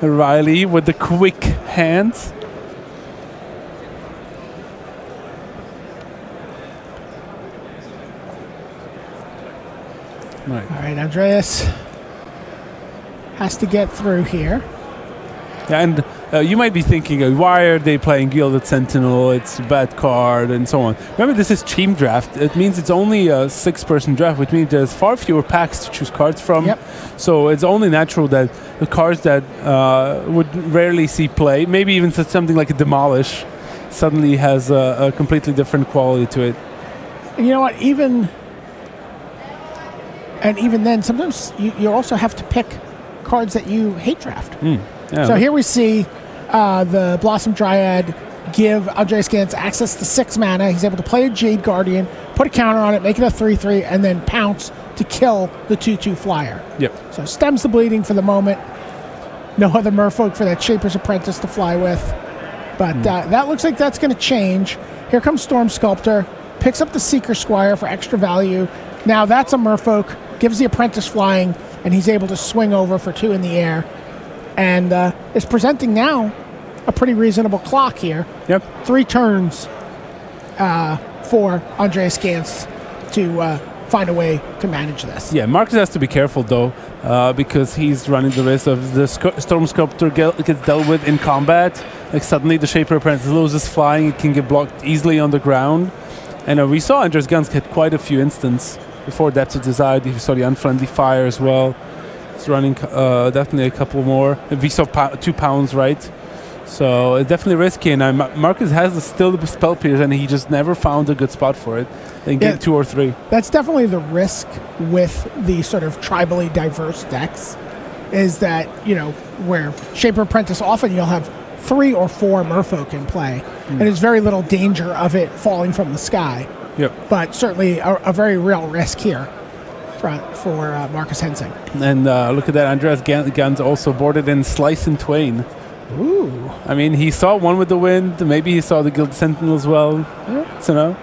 Riley with the quick hands. Right. All right, Andreas has to get through here. Yeah, and you might be thinking, why are they playing Gilded Sentinel? It's a bad card and so on. Remember, this is team draft. It means it's only a 6-person draft, which means there's far fewer packs to choose cards from. Yep. So it's only natural that the cards that would rarely see play, maybe even something like a Demolish, suddenly has a completely different quality to it. You know what? Even then, sometimes you also have to pick cards that you hate draft. Yeah. So here we see the Blossom Dryad give Andreas Ganz access to 6 mana. He's able to play a Jade Guardian, put a counter on it, make it a 3/3, and then pounce to kill the 2/2 flyer. Yep. So stems the bleeding for the moment. No other Merfolk for that Shaper's Apprentice to fly with. But that looks like that's going to change. Here comes Storm Sculptor. Picks up the Seeker Squire for extra value. Now that's a Merfolk. Gives the Apprentice flying, and he's able to swing over for 2 in the air. And is presenting now a pretty reasonable clock here. Yep. 3 turns for Andreas Ganz to find a way to manage this. Yeah, Marcus has to be careful though, because he's running the risk of the Storm Sculptor gets dealt with in combat. Like suddenly the Shaper Apprentice loses flying, it can get blocked easily on the ground. And we saw Andreas Ganz get quite a few instances before Depths of Desire. We saw the Unfriendly Fire as well. He's running definitely a couple more. We saw 2 pounds, right? So it's definitely risky, and Marcus has still the Spell Pierce, and he just never found a good spot for it in game 2 or 3. That's definitely the risk with the sort of tribally diverse decks, is that, you know, where Shaper Apprentice, often you'll have 3 or 4 Merfolk in play, and there's very little danger of it falling from the sky. Yep. But certainly a very real risk here for Marcus Hensing. And look at that, Andreas Ganz also boarded in Slice in Twain. Ooh. I mean, he saw one with the wind. Maybe he saw the Gilded Sentinel as well. Yeah. So no.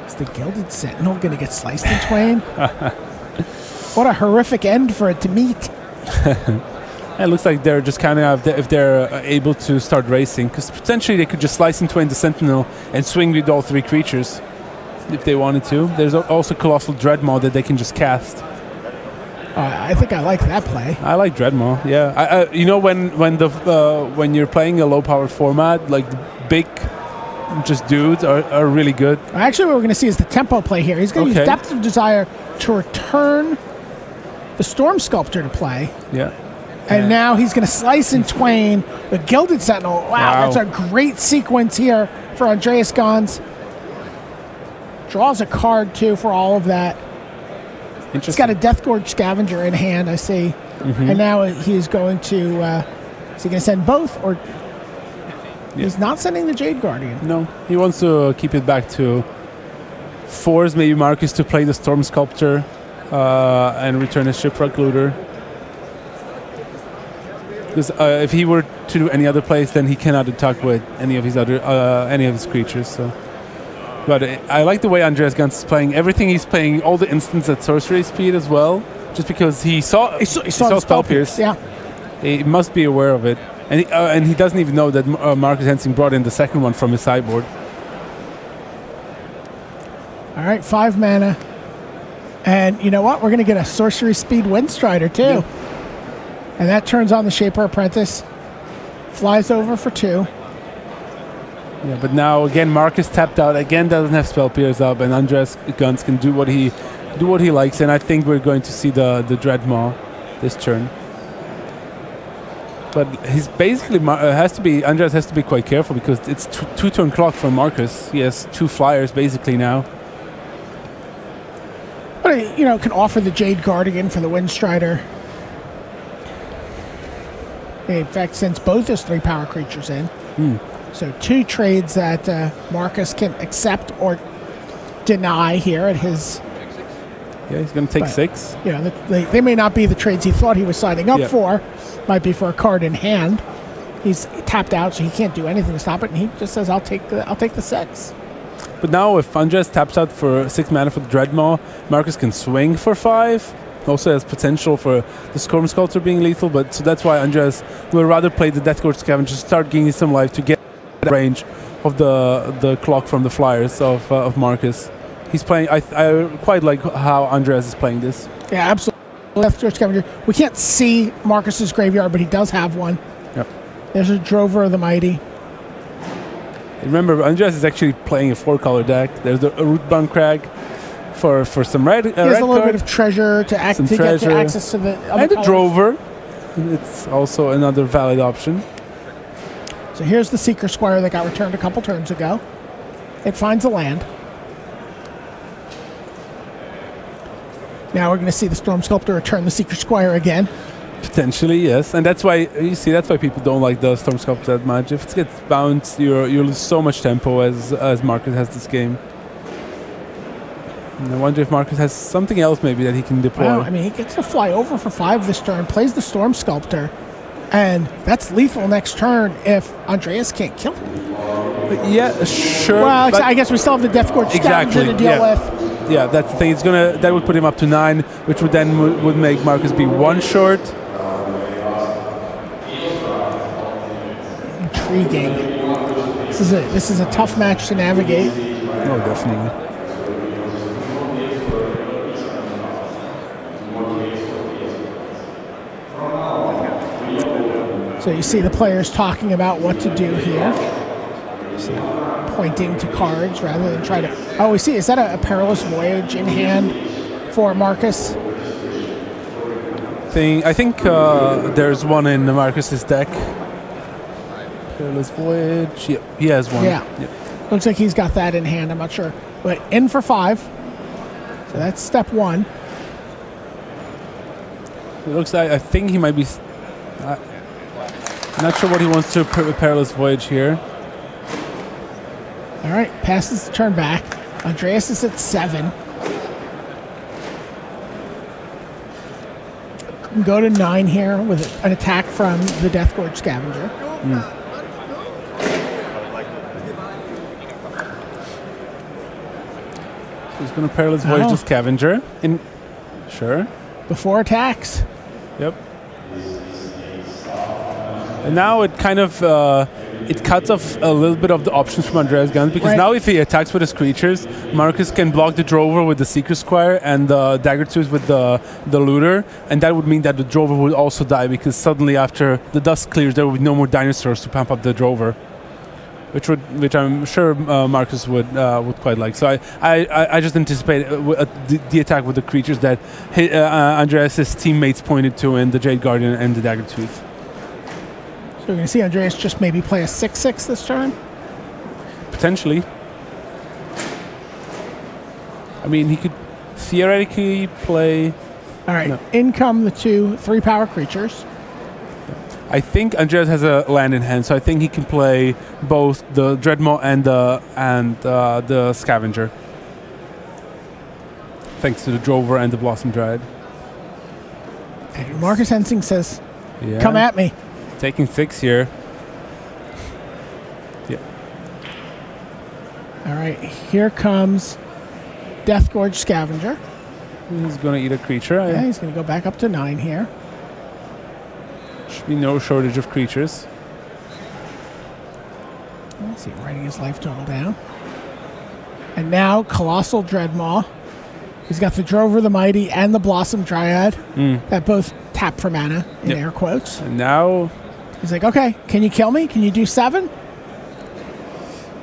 Is the Gilded Sentinel going to get sliced in twain? What a horrific end for it to meet. It looks like they're just kind of, if they're able to start racing, because potentially they could just slice in twain the Sentinel and swing with all 3 creatures if they wanted to. There's also Colossal Dreadmaw that they can just cast. I think I like that play. I like Dreadmaw. Yeah, you know, when you're playing a low-powered format, like the big just dudes are really good. Actually, what we're going to see is the tempo play here. He's going to use Depth of Desire to return the Storm Sculptor to play. Yeah. And now he's going to slice in twain the Gilded Sentinel. Wow, that's a great sequence here for Andreas Ganz. Draws a card too for all of that. He's got a Deathgorge Scavenger in hand, I see. And now he's going to... is he going to send both? Or he's not sending the Jade Guardian? No, he wants to keep it back to force maybe Marcus to play the Storm Sculptor and return his Shipwreck Looter. Because if he were to do any other place, then he cannot attack with any of his creatures. So. But I like the way Andreas Ganz is playing. Everything he's playing, all the instants at sorcery speed as well, just because he saw Spell Pierce. Yeah, he must be aware of it, and he doesn't even know that Marcus Hensing brought in the second one from his sideboard. All right, 5 mana, and you know what? We're going to get a sorcery speed Windstrider too, and that turns on the Shaper Apprentice. Flies over for 2. Yeah, but now again Marcus tapped out, again doesn't have Spell Pierce up, and Andreas Ganz can do what he likes, and I think we're going to see the Dreadmaw this turn. But he's basically Andreas has to be quite careful, because it's 2-turn clock for Marcus. He has 2 flyers basically now. But you know, can offer the Jade Guardian for the Windstrider. In fact, sends both his 3 power creatures in. So 2 trades that Marcus can accept or deny here at his... Yeah, he's going to take 6. You know, they may not be the trades he thought he was signing up for. Might be for a card in hand. He's tapped out, so he can't do anything to stop it, and he just says, "I'll take the 6." But now, if Andreas taps out for 6 mana for the Dreadmaw, Marcus can swing for 5. Also has potential for the Storm Sculptor being lethal, but so that's why Andreas will rather play the Deathgorge Scavenger, start gaining some life to get range of the clock from the flyers of Marcus. He's playing. I quite like how Andreas is playing this. Yeah, absolutely. Deathgorge Scavenger. We can't see Marcus's graveyard, but he does have one. Yep. There's a Drover of the Mighty. Remember, Andreas is actually playing a 4-color deck. There's a Rootbound Crag for some red. He has a little bit of treasure to get access to the other and a Drover. It's also another valid option. So here's the Seeker Squire that got returned a couple turns ago. It finds a land. Now we're going to see the Storm Sculptor return the Seeker Squire again. Potentially, yes. And that's why, you see, that's why people don't like the Storm Sculptor that much. If it gets bounced, you lose so much tempo as Marcus has this game. And I wonder if Marcus has something else maybe that he can deploy. Well, I mean, he gets to fly over for 5 this turn, plays the Storm Sculptor, and that's lethal next turn if Andreas can't kill him. Yeah, sure. Well, I guess we still have the Deathgorge Scavenger to deal with. Yeah, that's the thing. That would put him up to 9, which would then would make Marcus be 1 short. Intriguing. This is a tough match to navigate. Oh, definitely. So you see the players talking about what to do here. See, pointing to cards rather than try to... Oh, we see. Is that a perilous voyage in hand for Marcus? I think there's one in Marcus's deck. Perilous voyage. Yep, he has one. Yeah. Yep. Looks like he's got that in hand. I'm not sure. But in for 5. So that's step 1. It looks like... I think he might be... not sure what he wants to perilous voyage here. All right, passes the turn back. Andreas is at 7. Can go to 9 here with an attack from the Death Gorge Scavenger. He's going to perilous voyage the Scavenger. Sure. Before attacks. Yep. And now it kind of it cuts off a little bit of the options from Andreas Ganz, because now if he attacks with his creatures, Marcus can block the Drover with the Seeker Squire and the Dagger Tooth with the Looter, and that would mean that the Drover would also die, because suddenly after the dust clears there would be no more dinosaurs to pump up the Drover, which I'm sure Marcus would quite like. So I just anticipate the attack with the creatures that Andreas' teammates pointed to in the Jade Guardian and the Dagger Tooth. So we're going to see Andreas just maybe play a 6/6 this turn? Potentially. I mean, he could theoretically play... All right, in come the 2 3-power creatures. I think Andreas has a land in hand, so I think he can play both the Dreadmaw and the Scavenger. Thanks to the Drover and the Blossom Dryad. And Marcus Hensing says, come at me. Taking 6 here. Yeah. All right, here comes Death Gorge Scavenger. He's going to eat a creature. Yeah, he's going to go back up to 9 here. Should be no shortage of creatures. Let's see, writing his life total down. And now Colossal Dreadmaw. He's got the Drover the Mighty and the Blossom Dryad that both tap for mana in air quotes. And now he's like, okay, can you kill me? Can you do 7?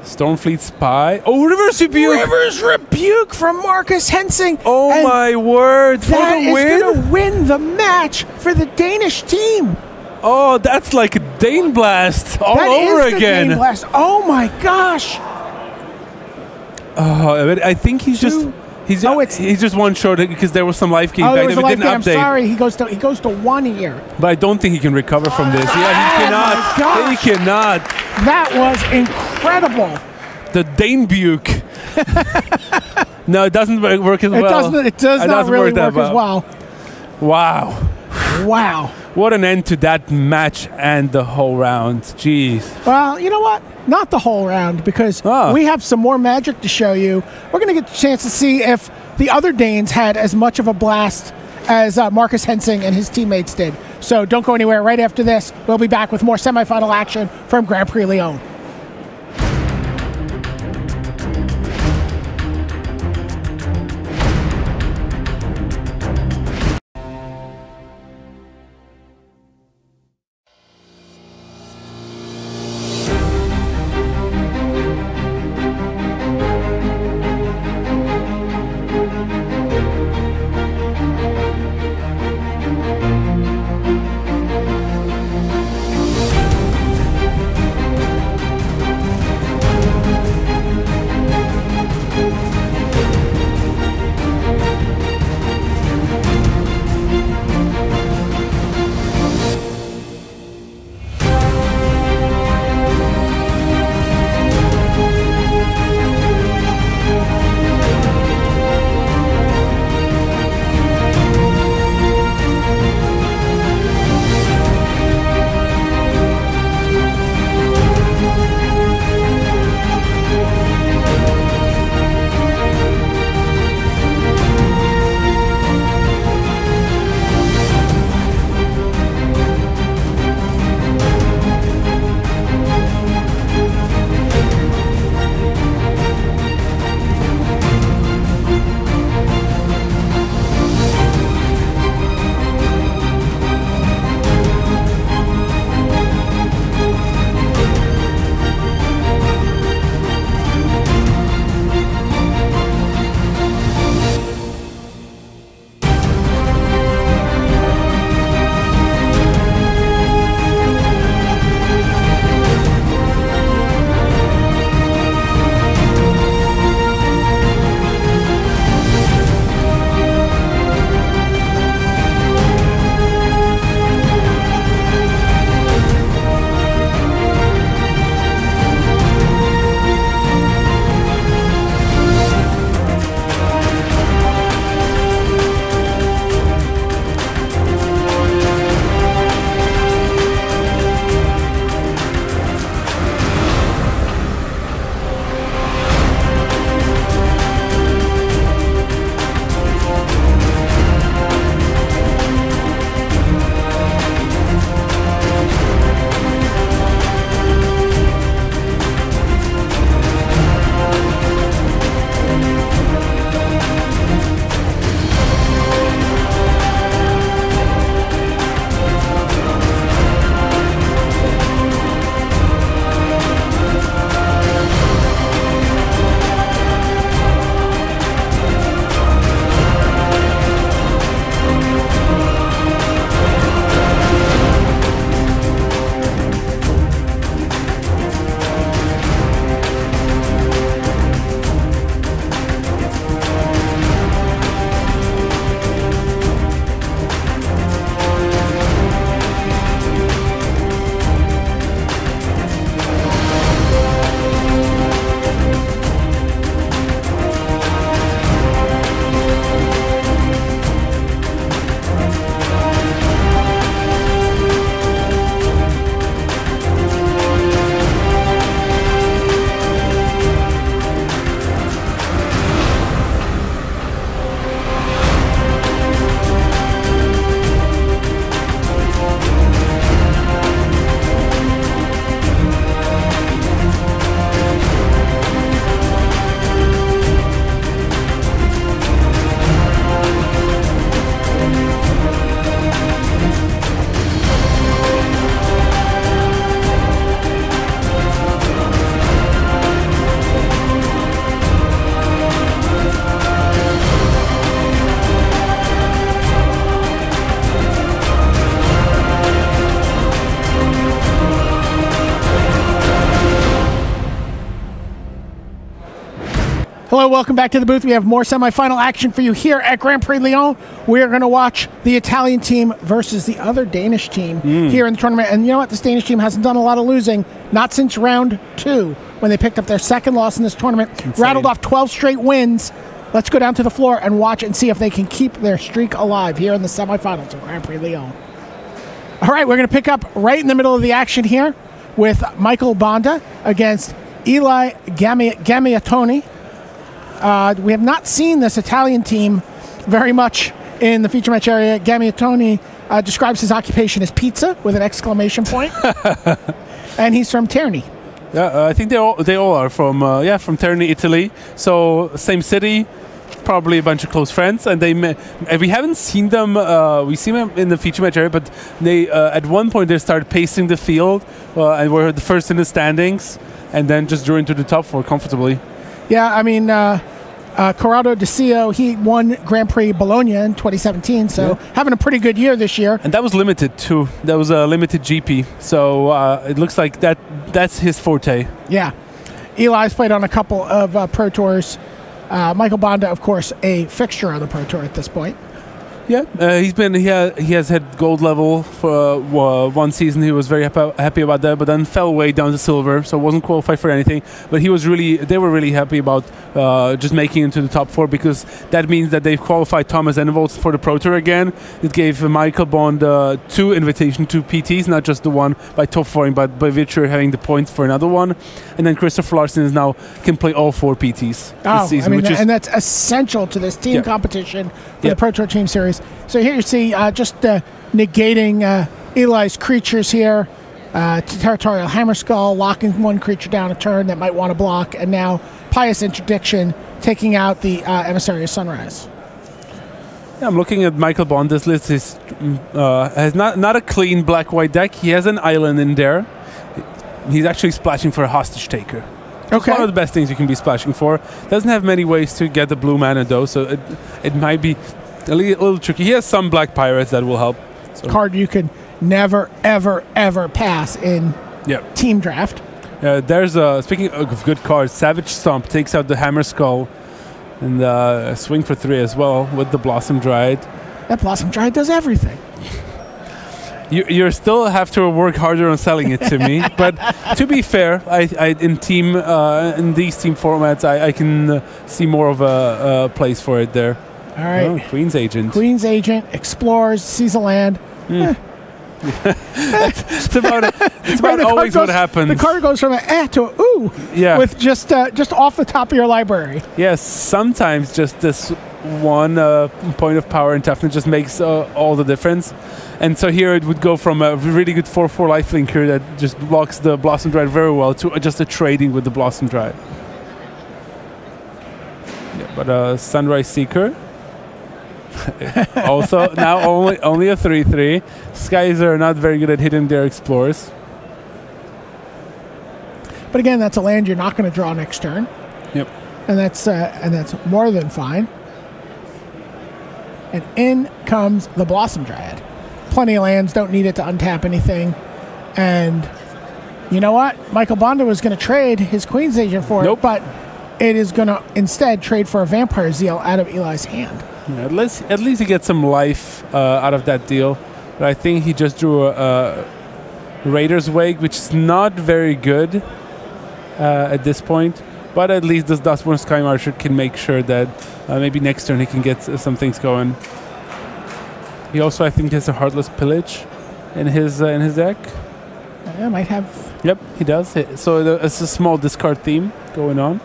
Stormfleet Spy. Oh, Reverse Rebuke! Reverse Rebuke from Marcus Hensing. Oh and my word! For the win? That is going to win the match for the Danish team. Oh, that's like a Dane Blast all over again. Dane Blast. Oh my gosh! Oh, I think he's just. He's just one short because there was some life gain back there. Didn't update. I'm sorry, he goes to 1 here. But I don't think he can recover from this. Yeah, he cannot. He cannot. That was incredible. The Dane Buke. No, it doesn't work as well. It does not really work as well. Wow. Wow. What an end to that match and the whole round. Jeez. Well, you know what? Not the whole round, because we have some more magic to show you. We're going to get a chance to see if the other Danes had as much of a blast as Marcus Hensing and his teammates did. So don't go anywhere. Right after this, we'll be back with more semifinal action from Grand Prix Lyon. Hello, welcome back to the booth. We have more semifinal action for you here at Grand Prix Lyon. We are going to watch the Italian team versus the other Danish team here in the tournament. And you know what? This Danish team hasn't done a lot of losing, not since round 2 when they picked up their second loss in this tournament. Insane. Rattled off 12 straight wins. Let's go down to the floor and watch and see if they can keep their streak alive here in the semifinals of Grand Prix Lyon. All right, we're going to pick up right in the middle of the action here with Michael Bonde against Eli Gammaitoni. We have not seen this Italian team very much in the feature match area. Gammaitoni describes his occupation as pizza with an exclamation point, and he's from Terni. Yeah, I think they all are from Terni, Italy. So same city, probably a bunch of close friends, and we haven't seen them. We see them in the feature match area, but they at one point they started pacing the field and were the first in the standings, and then just drew into the top 4 comfortably. Yeah, I mean, Corrado De Cio, he won Grand Prix Bologna in 2017, so having a pretty good year this year. And that was limited, too. That was a limited GP, so it looks like that's his forte. Yeah. Eli's played on a couple of Pro Tours. Michael Bonde, of course, a fixture on the Pro Tour at this point. Yeah, he has had gold level for one season. He was very happy about that, but then fell way down to silver, so wasn't qualified for anything. But they were really happy about just making into the top 4, because that means that they've qualified Thomas Enevoldsen for the Pro Tour again. It gave Michael Bonde 2 invitations to PTs, not just the one by top 4, but by virtue of having the points for another one. And then Christopher Larsen can play all 4 PTs this season. And that's essential to this team competition for the Pro Tour Team Series. So here you see just negating Eli's creatures here. Territorial Hammer Skull, locking one creature down a turn that might want to block, and now Pious Interdiction taking out the Emissary of Sunrise. Yeah, I'm looking at Michael Bonde's list. He has not a clean black-white deck. He has an island in there. He's actually splashing for a Hostage Taker. Okay. One of the best things you can be splashing for. Doesn't have many ways to get the blue mana, though, so it might be a little tricky. He has some black pirates that will help. So. Card you can never, ever, ever pass in team draft. There's speaking of good cards, Savage Stomp takes out the Hammer Skull, and swing for 3 as well with the Blossom Dryad. That Blossom Dryad does everything. You still have to work harder on selling it to me, but to be fair, in these team formats, I can see more of a place for it there. All right. Queen's Agent. Queen's Agent explores, sees a land. It's about always what happens. The card goes from an to a ooh. Yeah. With just off the top of your library. Yes, sometimes just this one point of power and toughness just makes all the difference. And so here it would go from a really good 4/4 lifelinker that just blocks the Blossom Dryad very well to just a trading with the Blossom Dryad. Yeah, but Sunrise Seeker. Also now only a 3/3. Skies are not very good at hitting their explorers. But again, that's a land you're not going to draw next turn. Yep. And that's more than fine. And in comes the Blossom Dryad. Plenty of lands, don't need it to untap anything. And you know what? Michael Bonde was going to trade his Queen's Agent for it, but it is going to instead trade for a Vampire Zeal out of Eli's hand. Yeah, at least he gets some life out of that deal. But I think he just drew a Raider's Wake, which is not very good at this point. But at least this Dustborn Sky Marcher can make sure that maybe next turn he can get some things going. He also, I think, has a Heartless Pillage in his deck. Yeah, might have. Yep, he does. So it's a small discard theme going on.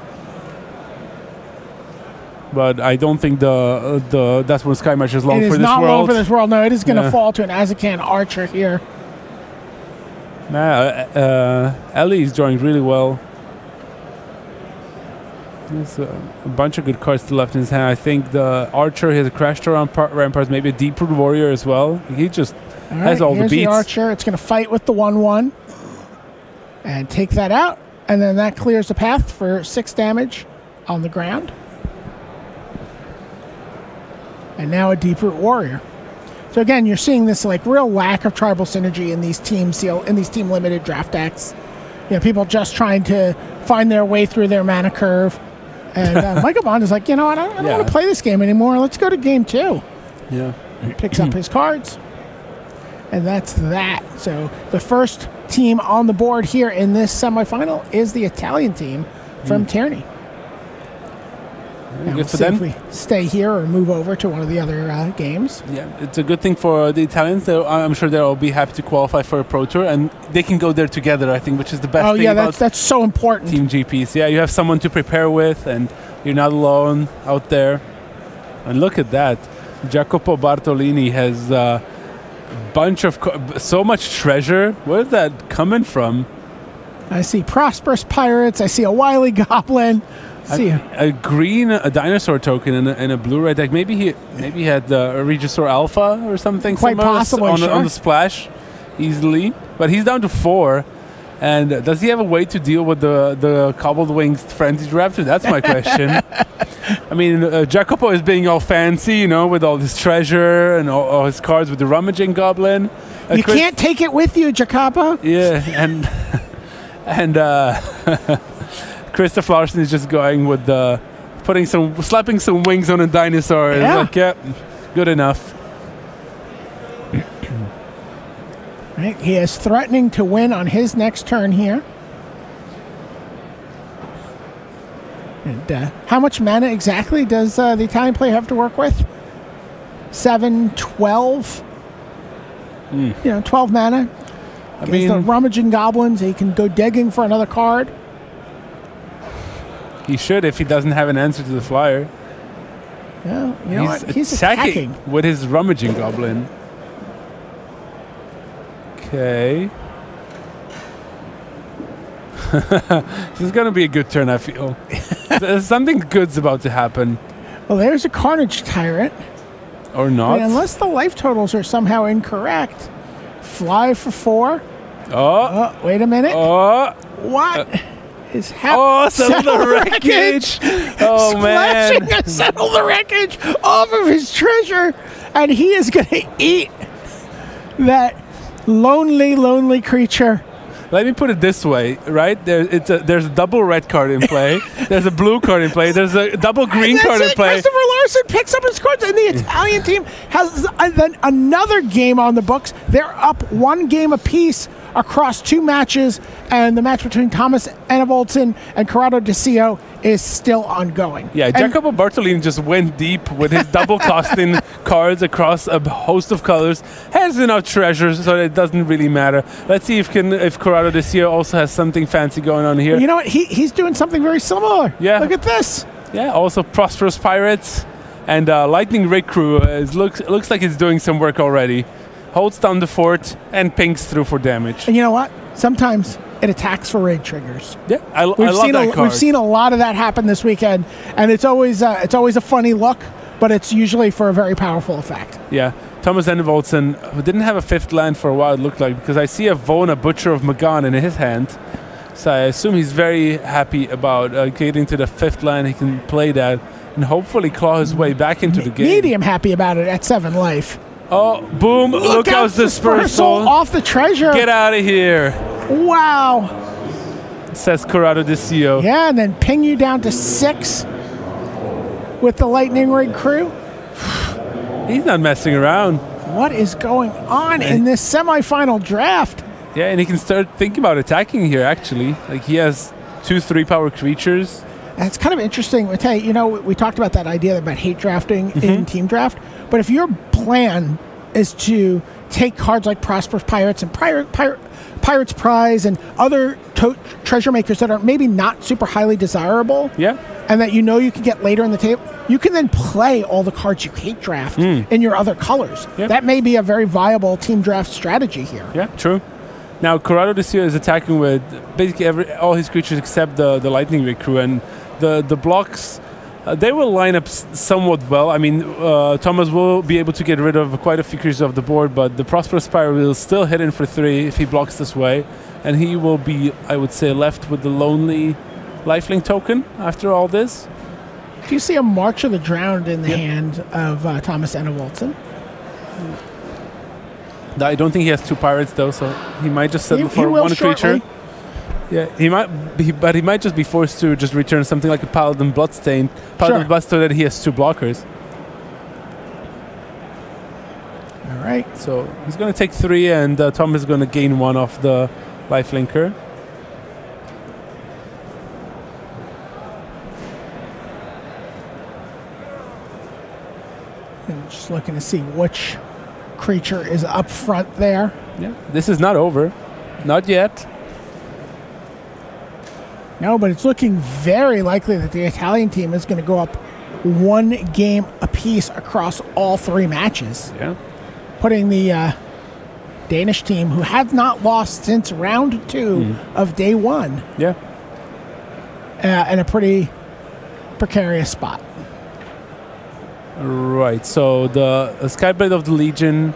But I don't think the Dustborn Sky Marcher is long for this world. It is not long for this world. No, it is going to fall to an Azakan Archer here. Ellie is drawing really well. There's a bunch of good cards still left in his hand. I think the Archer has a Crash Tour on Ramparts, maybe a Deep Root Warrior as well. He just has all the beats. The Archer. It's going to fight with the 1/1 and take that out. And then that clears the path for 6 damage on the ground. And now a Deep Root Warrior. So again, you're seeing this like real lack of tribal synergy in these team limited draft decks. You know, people just trying to find their way through their mana curve. And Michael Bonde is like, you know what? I don't want to play this game anymore. Let's go to game 2. Yeah. Picks up his cards. And that's that. So the first team on the board here in this semifinal is the Italian team from Tierney. Now we'll see if we stay here or move over to one of the other games. Yeah, it's a good thing for the Italians. I'm sure they'll be happy to qualify for a Pro Tour, and they can go there together, I think, which is the best thing about that's so important. Team GPs. Yeah, you have someone to prepare with, and you're not alone out there. And look at that. Jacopo Bartollini has a bunch of so much treasure. Where is that coming from? I see prosperous pirates. I see a wily goblin. See a green dinosaur token and a blue red deck. Maybe he had a Regisaur Alpha or something. Quite possibly on the splash easily. But he's down to 4. And does he have a way to deal with the cobbled winged frenzied raptor? That's my question. I mean, Jacopo is being all fancy, you know, with all this treasure and all his cards with the rummaging goblin. You can't take it with you, Jacopo. Yeah, and Christoph Larsen is just going with slapping some wings on a dinosaur. Yeah. Like, yeah, good enough. Right, he is threatening to win on his next turn here. And how much mana exactly does the Italian player have to work with? 7, 12. You know, 12 mana. I mean, the rummaging goblins. He can go digging for another card. He should if he doesn't have an answer to the flyer. Yeah, you know what? He's attacking with his rummaging goblin. Okay. This is going to be a good turn, I feel. Something good's about to happen. Well, there's a Carnage Tyrant. Or not. Unless the life totals are somehow incorrect. Fly for 4. Oh. Wait a minute. Oh. What is happening? Settle the wreckage. Oh, man. Settle the wreckage off of his treasure. And he is going to eat that lonely, lonely creature. Let me put it this way, right? There's a double red card in play. There's a blue card in play. There's a double green card in play. Christopher Larsen picks up his cards, and the Italian team has then another game on the books. They're up 1 game apiece across 2 matches, and the match between Thomas Enevoldsen and Corrado DeCio is still ongoing. Yeah, Jacopo Bartolini just went deep with his double costing cards across a host of colors. Has enough treasures, so it doesn't really matter. Let's see if Corrado DeCio also has something fancy going on here. You know what? He's doing something very similar. Yeah. Look at this. Yeah, also Prosperous Pirates and Lightning Rig Crew. Looks like it's doing some work already. Holds down the fort and pings through for damage. And you know what? Sometimes it attacks for raid triggers. Yeah, I love that card. We've seen a lot of that happen this weekend, and it's always a funny look, but it's usually for a very powerful effect. Yeah, Thomas Enevoldsen, who didn't have a 5th land for a while, it looked like, because I see a Vona, Butcher of Magan in his hand. So I assume he's very happy about getting to the 5th land. He can play that and hopefully claw his way back into the game. Medium happy about it at 7 life. Oh, boom. Look how's dispersal. Off the treasure. Get out of here. Wow. Says Corrado DeCio. Yeah, and then ping you down to 6 with the Lightning Rig Crew. He's not messing around. What is going on in this semifinal draft? Yeah, and he can start thinking about attacking here, actually. Like, he has 2 3-power creatures. It's kind of interesting. Hey, you know, we talked about that idea about hate drafting in team draft, but if your plan is to take cards like Prosperous Pirates and Pirates Prize and other treasure makers that are maybe not super highly desirable, and that you know you can get later in the table, you can then play all the cards you hate draft in your other colors. That may be a very viable team draft strategy here. Yeah, true. Now, Corrado DeCio is attacking with basically all his creatures except the Lightning Rig Crew, and the blocks, they will line up somewhat well. I mean, Thomas will be able to get rid of quite a few creatures off the board, but the Prosperous Pirate will still hit in for 3 if he blocks this way, and he will be, I would say, left with the lonely lifelink token after all this. Do you see a March of the Drowned in the hand of Thomas Enevoldsen? I don't think he has 2 pirates, though, so he might just settle for 1 creature. Yeah, but he might just be forced to just return something like a Paladin Bloodstain, so that he has 2 blockers. All right. So he's going to take 3, and Tom is going to gain 1 off the lifelinker. And just looking to see which creature is up front there. Yeah, this is not over. Not yet. No, but it's looking very likely that the Italian team is going to go up 1 game apiece across all 3 matches. Yeah. Putting the Danish team, who have not lost since round 2 of day 1, yeah, in a pretty precarious spot. Right, so the Skyblade of the Legion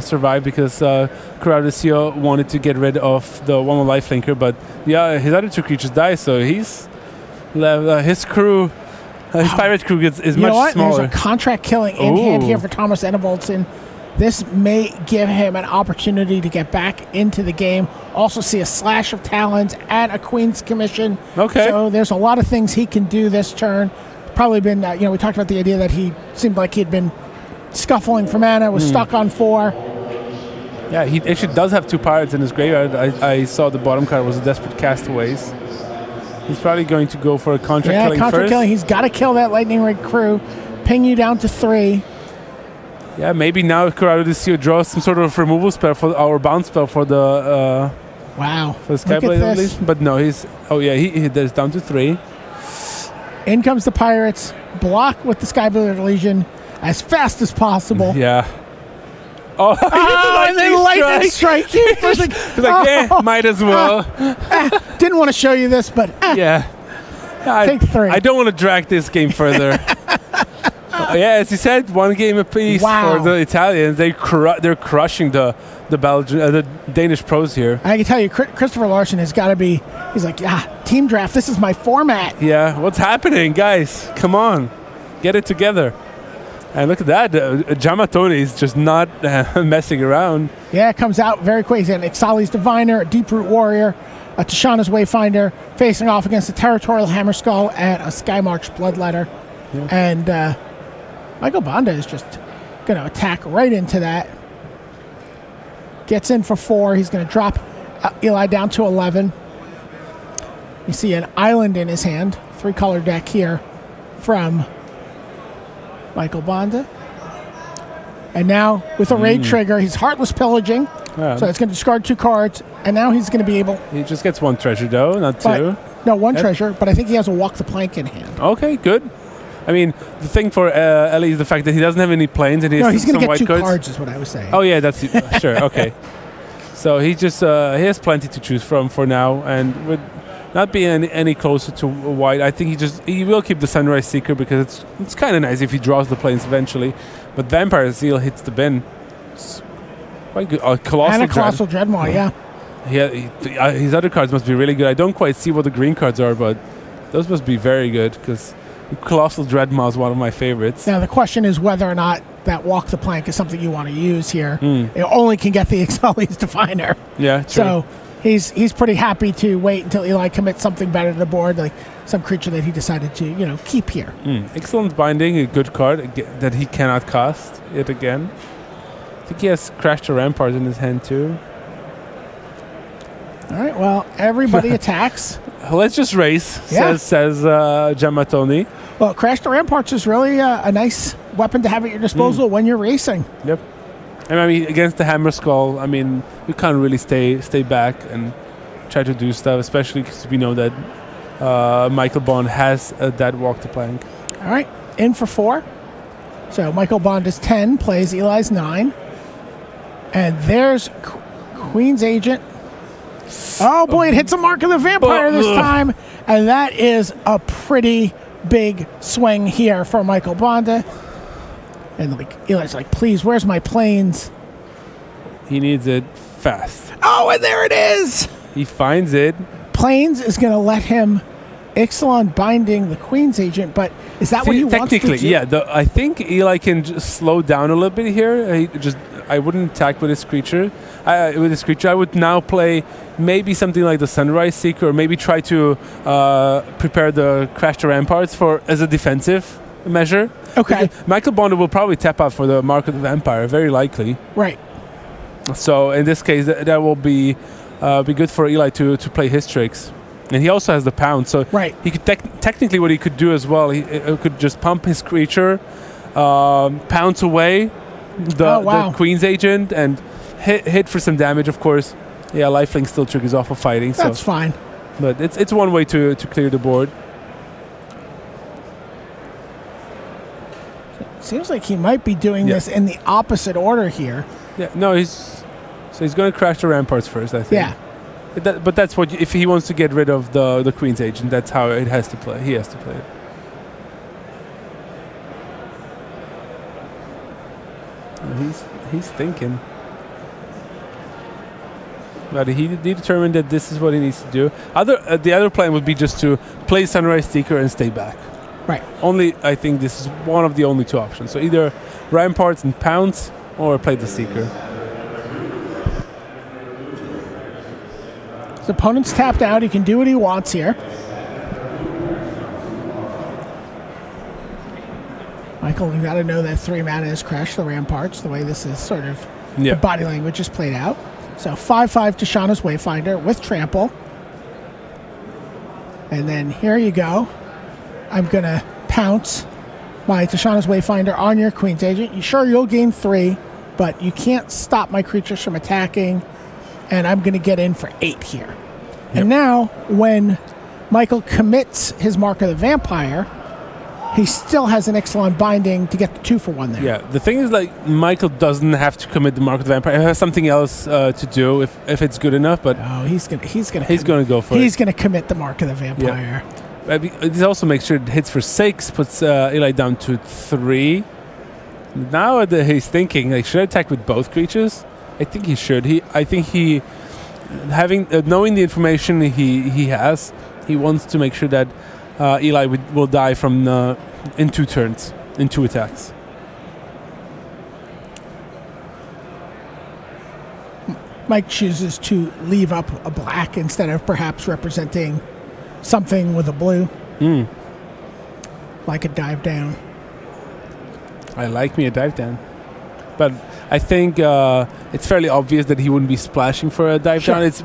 survived because Corradisio wanted to get rid of the 1 lifelinker, but yeah, his other 2 creatures die, so he's his crew, his pirate crew is much smaller. There's a contract killing in hand here for Thomas Enevoldsen. This may give him an opportunity to get back into the game. Also see a Slash of Talons and a Queen's Commission. Okay. So there's a lot of things he can do this turn. Probably been, we talked about the idea that he seemed like he'd been scuffling for mana, was stuck on 4. Yeah, he actually does have 2 pirates in his graveyard. I saw the bottom card was a Desperate Castaways. He's probably going to go for a contract killing contract first. killing. He's got to kill that Lightning Rig crew, ping you down to 3. Yeah, maybe now Corradisio draws some sort of removal spell for our bounce spell for the wow for the Skyblade at least. But no, he's there's down to 3. In comes the Pirates, block with the Skyblade Legion as fast as possible. Yeah. Oh, and then lightning strike. He's like, might as well. Didn't want to show you this, but yeah. Take 3. I don't want to drag this game further. Yeah, as you said, 1 game apiece for the Italians. They're crushing the Belgian, the Danish pros here. I can tell you, Christopher Larsen has got to be. He's like, team draft. This is my format. Yeah, what's happening, guys? Come on, get it together. And look at that, Gammaitoni is just not messing around. Yeah, it comes out very quick. He's got an Ixali's Diviner, a Deep Root Warrior, a Tishana's Wayfinder, facing off against a Territorial Hammerskull and a Skymarch Bloodletter. Yeah. And Michael Bonde is just going to attack right into that. Gets in for 4. He's going to drop Eli down to 11. You see an island in his hand. 3-color deck here from Michael Bonde. And now with a raid trigger, he's Heartless Pillaging. Yeah. So it's going to discard 2 cards. And now he's going to be able... He just gets 1 treasure though, not 2. No, 1 treasure, but I think he has a Walk the Plank in hand. Okay, good. I mean, the thing for Ellie is the fact that he doesn't have any planes and he's going to get 2 cards. cards is what I was saying. Oh yeah, that's sure. Okay. So he just he has plenty to choose from for now, and with not being any closer to white, I think he will keep the Sunrise Seeker because it's kind of nice if he draws the planes eventually. But Vampire Seal hits the bin. It's quite good. Colossal Dreadmaw, yeah. His other cards must be really good. I don't quite see what the green cards are, but those must be very good because Colossal Dreadmaw is one of my favorites. Now the question is whether or not that Walk the Plank is something you want to use here. It only can get the Ixali's Diviner. Yeah, true. So he's pretty happy to wait until Eli commits something better to the board, like some creature that he decided to keep here. Excellent Binding, a good card that he cannot cast it again. I think he has Crash the Rampart in his hand too. All right, well, everybody attacks. Let's just race, says Gammaitoni. Well, Crash the Ramparts is really a nice weapon to have at your disposal when you're racing. Yep. And I mean, against the Hammerskull, I mean, you can't really stay back and try to do stuff, especially because we know that Michael Bonde has that Walk the Plank. All right, in for 4. So Michael Bonde is 10, plays Eli's 9. And there's Queen's Agent. Oh boy, it hits a Mark of the Vampire this time. And that is a pretty big swing here for Michael Bonde. And Eli's like, please, where's my planes? He needs it fast. Oh, and there it is. He finds it. Planes is going to let him Ixalan Binding the Queen's Agent, but is that what he wants to do? Technically, yeah. I think Eli can just slow down a little bit here. I wouldn't attack with his creature. with this creature, I would now play maybe something like the Sunrise Seeker, or maybe try to prepare the Crash the Ramparts as a defensive measure. Okay. Because Michael Bonde will probably tap out for the Mark of the Vampire, very likely. Right. So in this case, that will be good for Eli to play his tricks. And he also has the pound, so right. He could technically what he could do as well. He could just pump his creature, pounce away the Queen's Agent, and hit for some damage. Of course, yeah, lifelink still triggers off of fighting. That's fine. But it's one way to clear the board. Seems like he might be doing this in the opposite order here. Yeah, no, he's going to crash the Ramparts first, I think. Yeah. But that's what if he wants to get rid of the Queen's Agent, that's how it has to play. He has to play it. He's thinking. But he determined that this is what he needs to do. The other plan would be just to play Sunrise Seeker and stay back. Right. Only I think this is one of the only two options. So either Ramparts and pounce, or play the Seeker. His opponent's tapped out. He can do what he wants here. Michael, you got to know that 3 mana is Crash the Ramparts, the way this is sort of the body language is played out. So 5/5 Tishana's Wayfinder with Trample. And then here you go. I'm going to pounce my Tishana's Wayfinder on your Queen's Agent. You'll gain 3, but you can't stop my creatures from attacking. And I'm going to get in for 8 here. Yep. And now, when Michael commits his Mark of the Vampire, he still has an Ixalan Binding to get the 2-for-1 there. Yeah, the thing is, like, Michael doesn't have to commit the Mark of the Vampire. He has something else to do if it's good enough. But he's gonna go for it. He's gonna commit the Mark of the Vampire. Yeah. This also makes sure it hits for 6, puts Eli down to 3. Now he's thinking, like, should I attack with both creatures? I think he should. Knowing the information he has, he wants to make sure that Eli will die from in 2 turns, in 2 attacks. Mike chooses to leave up a black instead of perhaps representing something with a blue, like a dive down. I like me a dive down, but I think it's fairly obvious that he wouldn't be splashing for a dive down. It's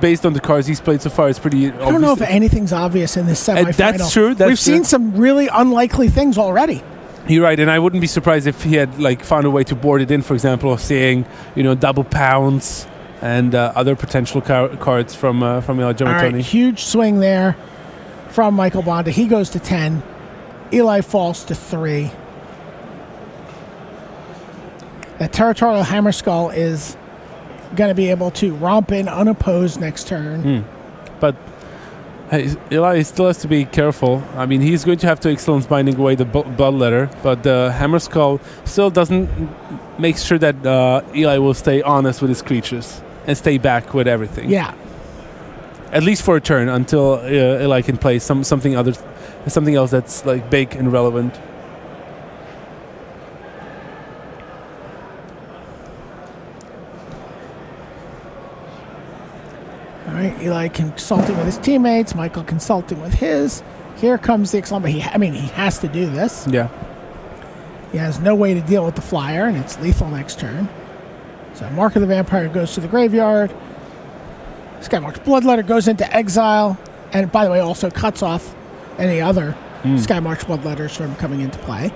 based on the cards he's played so far. It's pretty obvious. I don't know if anything's obvious in this semifinal. That's true. We've seen some really unlikely things already. You're right, and I wouldn't be surprised if he had found a way to board it in. For example, seeing double pounds and other potential cards from Gammaitoni. All right, huge swing there from Michael Bonde. He goes to 10. Eli falls to 3. That Territorial Hammerskull is going to be able to romp in unopposed next turn. But Eli still has to be careful. I mean, he's going to have to Ixalan's Binding away the Bloodletter, but the Hammerskull still doesn't make sure that Eli will stay honest with his creatures and stay back with everything. Yeah. At least for a turn, until Eli can play something else that's like big and relevant. All right, Eli consulting with his teammates, Michael consulting with his. Here comes the Ixalan, but he has to do this. Yeah. He has no way to deal with the flyer, and it's lethal next turn. So Mark of the Vampire goes to the graveyard. Skymark's Bloodletter goes into exile, and by the way, also cuts off any other Skymark's Bloodletters from coming into play.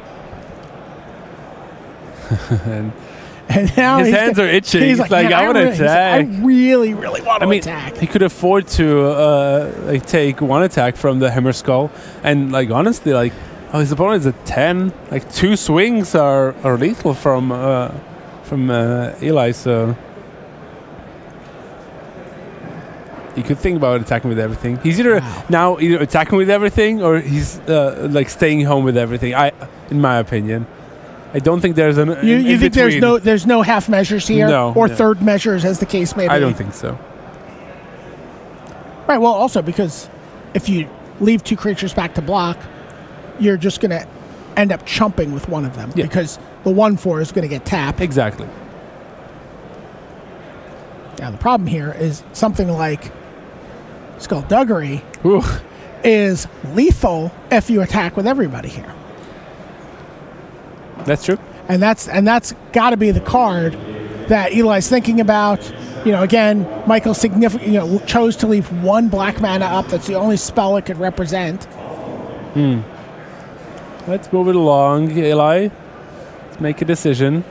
And now his hands are itching. He's like, I want to attack. I really, really want to attack. He could afford to take 1 attack from the Hammerskull, and honestly, his opponent is a 10. 2 swings are lethal from Eli. So he could think about attacking with everything. He's either attacking with everything, or he's staying home with everything. In my opinion. I don't think there's an. You think there's no half measures here, or third measures, as the case may be? I don't think so. Right. Well, also because if you leave 2 creatures back to block, you're just going to end up chumping with one of them because the 1/4 is going to get tapped. Exactly. Now, the problem here is something like Skullduggery Ooh. is lethal if you attack with everybody here. That's true. And that's got to be the card that Eli's thinking about. You know, again, Michael chose to leave 1 black mana up. That's the only spell it could represent. Let's move it along, Eli. Let's make a decision.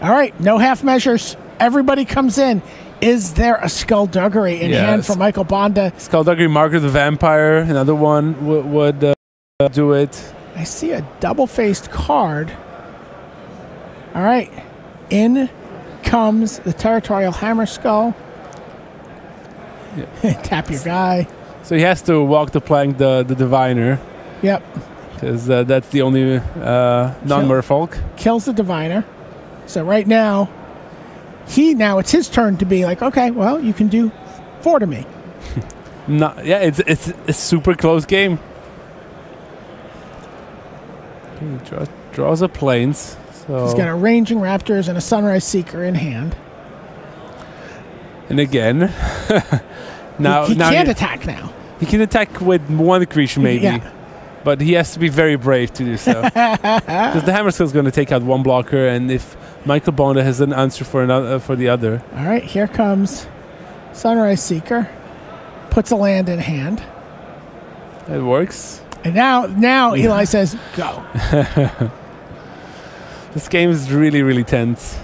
All right, no half measures. Everybody comes in. Is there a Skullduggery in hand for Michael Bonde? Skullduggery, Mark of the Vampire. Another one would do it. I see a double-faced card. All right. In comes the Territorial Hammer Skull. Yeah. Tap your guy. So he has to walk the plank, the Diviner. Yep. Because that's the only non-merfolk. Kills the Diviner. So right now, it's his turn to be like, okay, well, you can do 4 to me. It's a super close game. He draws a Plains. So. He's got a Ranging Raptors and a Sunrise Seeker in hand. And again, he can't attack now. He can attack with 1 creature maybe. Yeah. But he has to be very brave to do so. Because the Hammer Skull is going to take out 1 blocker, and if Michael Bonde has an answer for the other. All right, here comes Sunrise Seeker. Puts a land in hand. It works. And now Eli says, go. This game is really, really tense.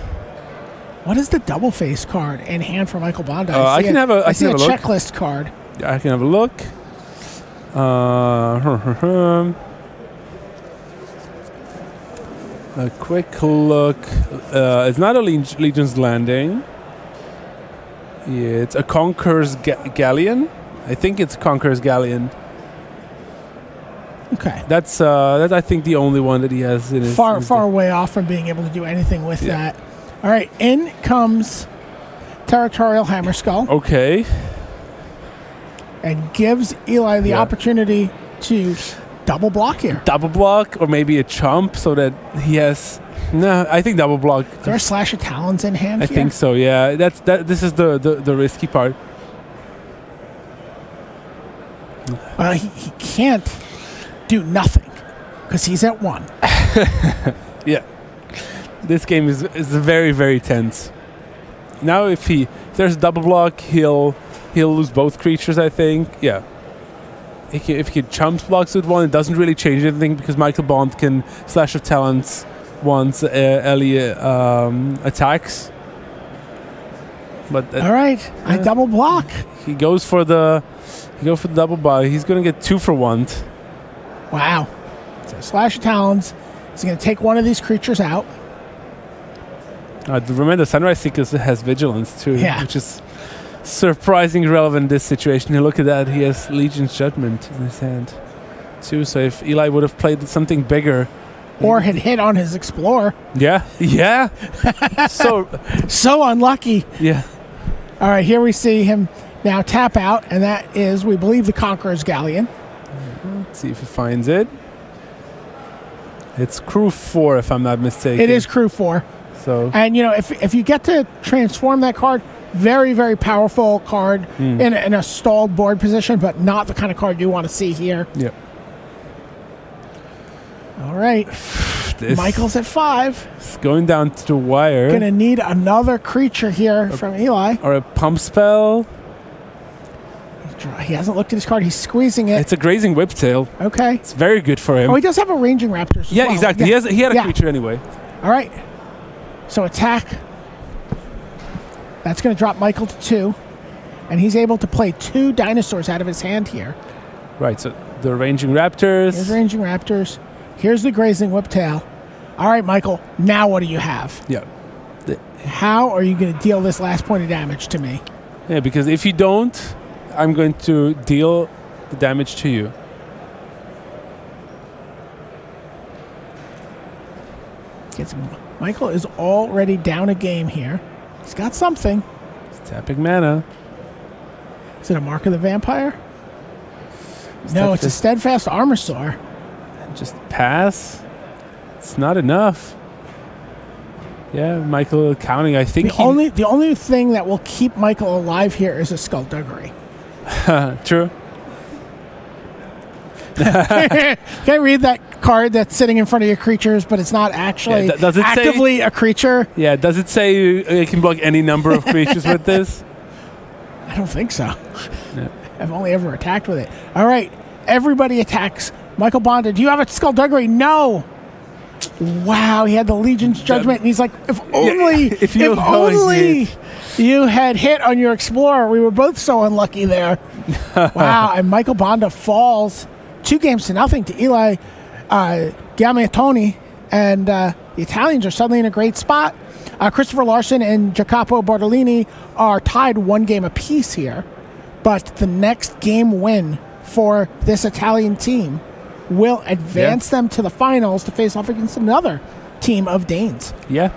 What is the double face card in hand for Michael Bonde? I can have a checklist card. I can have a look. A quick look. It's not a Legion's Landing. It's a Conqueror's Galleon. I think it's Conqueror's Galleon. Okay. That's I think the only one that he has in his far way off from being able to do anything with that. All right, in comes Territorial Hammer Skull. Okay. And gives Eli the opportunity to double block here. Double block or maybe a chump so that he has I think double block. Is there a Slash of Talons in hand I think so, yeah. This is the risky part. Well, he can't do nothing because he's at 1. Yeah. This game is very, very tense. Now if there's double block, he'll lose both creatures, I think. Yeah. If he chumps blocks with 1, it doesn't really change anything because Michael Bonde can Slash of Talents once Ellie attacks. But all right, I double block. He goes for the double buy. He's going to get 2 for 1. Wow. So Slash of Talons. He's going to take one of these creatures out. Remember, Sunrise Seeker has Vigilance too, which is surprisingly relevant in this situation. You look at that, he has Legion's Judgment in his hand too. So if Eli would have played something bigger, or had hit on his Explorer, so unlucky. Yeah. All right, here we see him now tap out, and that is, we believe, the Conqueror's Galleon. Let's see if he finds it. It's Crew 4, if I'm not mistaken. It is Crew 4. So, and you know, if you get to transform that card, very, very powerful card in a stalled board position, but not the kind of card you want to see here. Yep. All right. Michael's at 5. It's going down to the wire. Going to need another creature here from Eli. Or a pump spell. He hasn't looked at his card. He's squeezing it. It's a Grazing Whiptail. Okay. It's very good for him. Oh, he does have a Ranging Raptors as well. Exactly. Yeah. He had a creature anyway. All right. So attack. That's going to drop Michael to 2. And he's able to play 2 dinosaurs out of his hand here. Right. So the Ranging Raptors. Here's Ranging Raptors. Here's the Grazing Whiptail. All right, Michael. Now what do you have? Yeah. How are you going to deal this last point of damage to me? Yeah, because if you don't, I'm going to deal the damage to you. Michael is already down a game here. He's got something. He's tapping mana. Is it a Mark of the Vampire? No, it's a Steadfast Armosaur. Just pass. It's not enough. Yeah, Michael counting. I think the only thing that will keep Michael alive here is a skullduggery. True. Can I read that card that's sitting in front of your creatures, but it's not actually does it actively a creature? Yeah, does it say you can block any number of creatures with this? I don't think so. Yeah. I've only ever attacked with it. All right, everybody attacks. Michael Bonde, do you have a skullduggery? No. Wow, he had the Legion's Judgment, and he's like, if only you had hit on your Explorer. We were both so unlucky there. Wow, and Michael Bonde falls 2-0 to Eli Gammaitoni, and the Italians are suddenly in a great spot. Christopher Larsen and Jacopo Bartollini are tied 1 game apiece here, but the next game win for this Italian team will advance them to the finals to face off against another team of Danes. Yeah,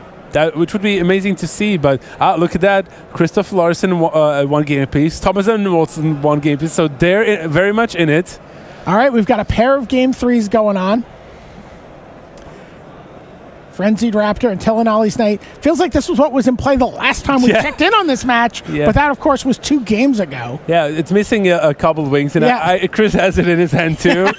which would be amazing to see. But look at that. Christoph Larsen 1 game apiece. Thomas and Enevoldsen 1 game apiece. So they're very much in it. All right, we've got a pair of game 3s going on. Frenzied Raptor and Telenali's Knight. Feels like this was what was in play the last time we checked in on this match, but that, of course, was 2 games ago. Yeah, it's missing a couple of wings, and Chris has it in his hand, too.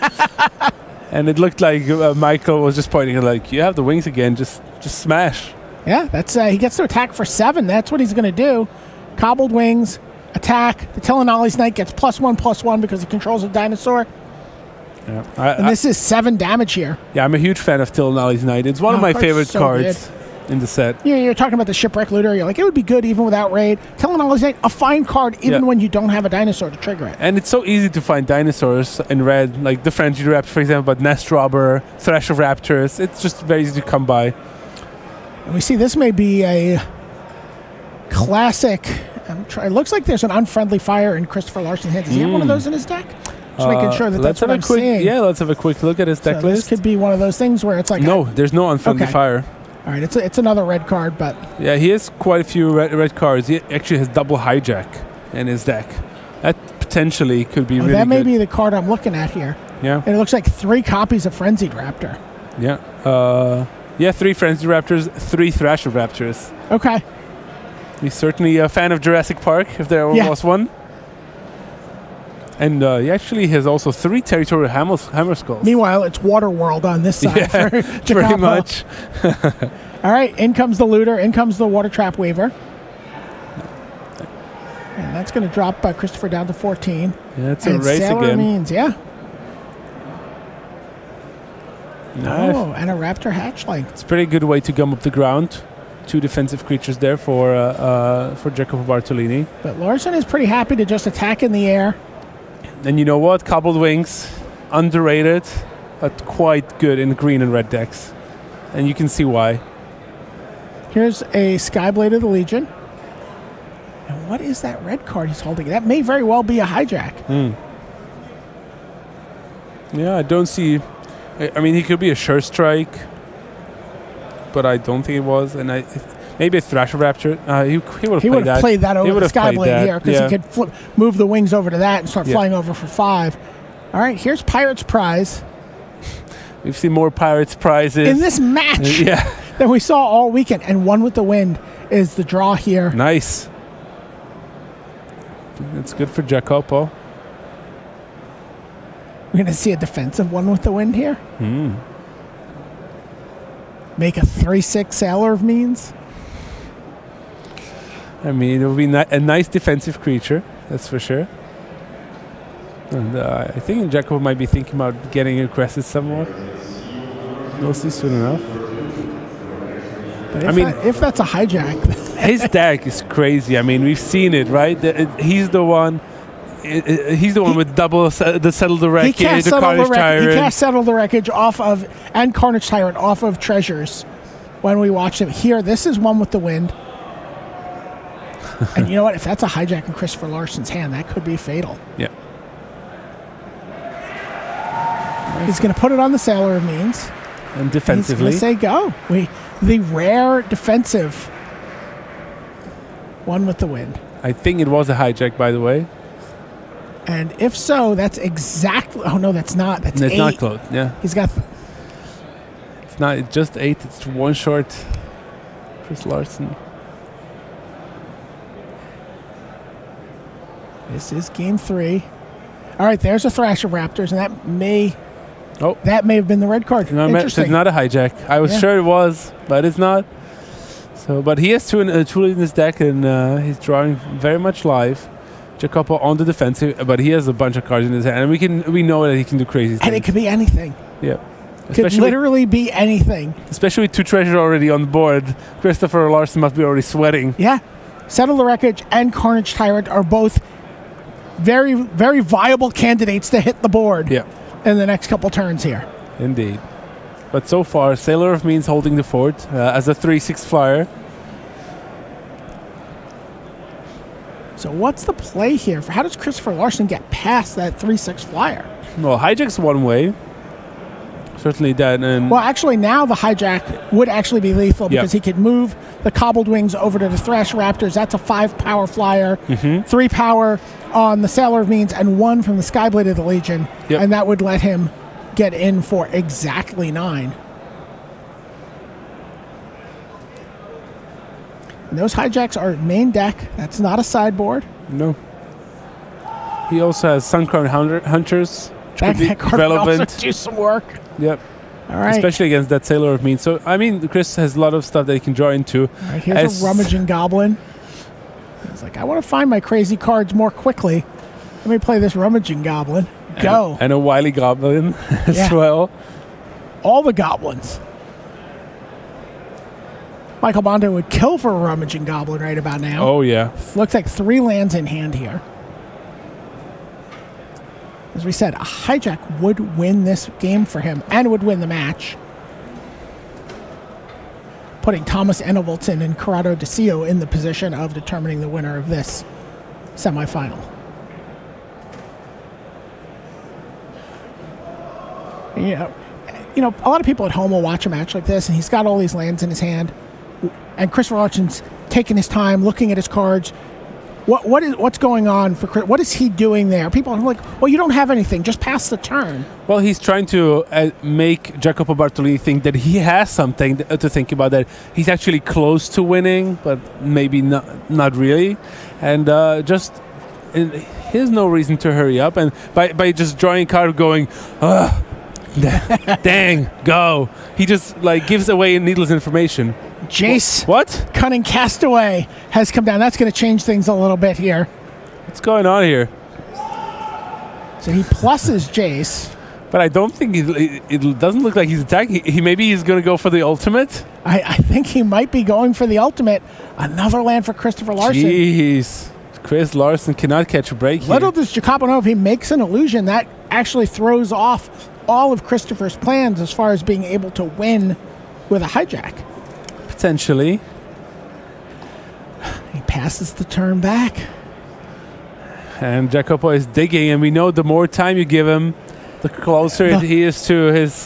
And it looked like Michael was just pointing like, you have the wings again, just smash. Yeah, that's he gets to attack for 7. That's what he's going to do. Cobbled wings, attack. The Telenali's Knight gets +1/+1 because he controls a dinosaur. Yeah. And this is 7 damage here. Yeah, I'm a huge fan of Telenali's Knight. It's one of my favorite cards in the set. Yeah, you're talking about the Shipwreck Looter. You're like, it would be good even without raid. Telenali's Knight, a fine card even when you don't have a dinosaur to trigger it. And it's so easy to find dinosaurs in red, like the Frenzied Raptor, for example, but Nest Robber, Thresh of Raptors. It's just very easy to come by. And we see this may be a classic. It looks like there's an Unfriendly Fire in Christopher Larsen's hand. Does he have one of those in his deck? Just making sure that that's what I'm seeing. Yeah, let's have a quick look at his deck list. This could be one of those things where it's like... No, there's no Unfriendly Fire. All right, it's another red card, but... Yeah, he has quite a few red cards. He actually has double Hijack in his deck. That potentially could be really good. That may be the card I'm looking at here. Yeah. And it looks like 3 copies of Frenzied Raptor. Yeah. 3 Frenzied Raptors, 3 Thrasher Raptors. Okay. He's certainly a fan of Jurassic Park, if there was one. And he actually has also 3 Territorial Hammer Skulls. Meanwhile, it's Waterworld on this side. Yeah, pretty much. All right, in comes the Looter. In comes the Water Trap Weaver. And that's going to drop Christopher down to 14. Yeah, it's a race Sailor again. Means, Nice. Oh, and a Raptor Hatchling. It's a pretty good way to gum up the ground. 2 defensive creatures there for Jacopo Bartollini. But Larsen is pretty happy to just attack in the air. And you know what? Cobbled Wings, underrated, but quite good in green and red decks. And you can see why. Here's a Skyblade of the Legion. And what is that red card he's holding? That may very well be a Hijack. Yeah, I don't see... I mean, he could be a Sure Strike, but I don't think it was. And maybe a Thrasher Raptor. He would have played that over the Skyblade here because he could move the wings over to that and start flying over for 5. All right, here's Pirate's Prize. We've seen more Pirate's Prizes in this match than we saw all weekend. And One with the Wind is the draw here. Nice. It's good for Jacopo. We're going to see a defensive One with the Wind here. Make a 3/6 Sailor of Means. I mean, it will be a nice defensive creature, that's for sure. And I think Jacopo might be thinking about getting aggressive somewhat. We'll see soon enough. But if that's a Hijack... his deck is crazy. I mean, we've seen it, right? He's the one... He's the one with double the Settle the Wreckage, the Carnage Tyrant. He can't Settle the Wreckage off of... And Carnage Tyrant off of Treasures when we watch him. Here, this is One with the Wind. And you know what? If that's a Hijack in Christopher Larsen's hand, that could be fatal. Yeah. He's going to put it on the Sailor of Means. And defensively. He's going to say go. The rare defensive One with the Wind. I think it was a Hijack, by the way. And if so, that's exactly... Oh, no, that's not. That's 8. It's not close, yeah. He's got... It's not. It's just 8. It's 1 short. Chris Larsen. This is game 3. All right, there's a Thrasher Raptors, and that may have been the red card. No, Interesting. it's not a hijack. I was sure it was, but it's not. So, but he has two in his deck, and he's drawing very much live. Jacopo on the defensive, but he has a bunch of cards in his hand, and we know that he can do crazy things. And it could be anything. Yeah. Could literally be anything. Especially with 2 treasures already on the board. Christopher Larsen must be already sweating. Yeah. Settle the Wreckage and Carnage Tyrant are both very, very viable candidates to hit the board in the next couple turns here. Indeed. But so far, Sailor of Means holding the fort as a 3/6 flyer. So what's the play here? How does Christopher Larsen get past that 3/6 flyer? Well, hijack's one way. Certainly that. And well, actually, now the hijack would actually be lethal because he could move the Cobbled Wings over to the Thrash Raptors. That's a 5 power flyer, 3 power on the Sailor of Means, and 1 from the Skyblade of the Legion. And that would let him get in for exactly 9. And those hijacks are main deck. That's not a sideboard. No. He also has Suncrown Hunters, which could be relevant. Also do some work. Yep. All right. Especially against that Sailor of Means. So, I mean, Chris has a lot of stuff that he can draw into. All right, here's a Rummaging Goblin. He's like, I want to find my crazy cards more quickly. Let me play this Rummaging Goblin. Go. And a Wily Goblin as well. All the goblins. Michael Bonde would kill for a Rummaging Goblin right about now. Oh, yeah. Looks like 3 lands in hand here. As we said, a hijack would win this game for him and would win the match. Putting Thomas Enevoldsen and Corrado DeCio in the position of determining the winner of this semifinal. You know, a lot of people at home will watch a match like this, and he's got all these lands in his hand, and Christopher Larsen's taking his time, looking at his cards. What's going on for Chris? What is he doing there? People are like, well, you don't have anything. Just pass the turn. Well, he's trying to make Jacopo Bartollini think that he has something to think about, that he's actually close to winning, but maybe not really. And he has no reason to hurry up. And by just drawing a card going, dang, go. He just gives away needless information. Jace, what? Cunning Castaway has come down. That's going to change things a little bit here. What's going on here? So he pluses Jace. But I don't think it doesn't look like he's attacking. Maybe he's going to go for the ultimate. I think he might be going for the ultimate. Another land for Christopher Larsen. Jeez. Chris Larsen cannot catch a break here. Little does Jacopo know, if he makes an illusion, that actually throws off all of Christopher's plans as far as being able to win with a hijack. Potentially. He passes the turn back. And Jacopo is digging, and we know the more time you give him, the closer he is to his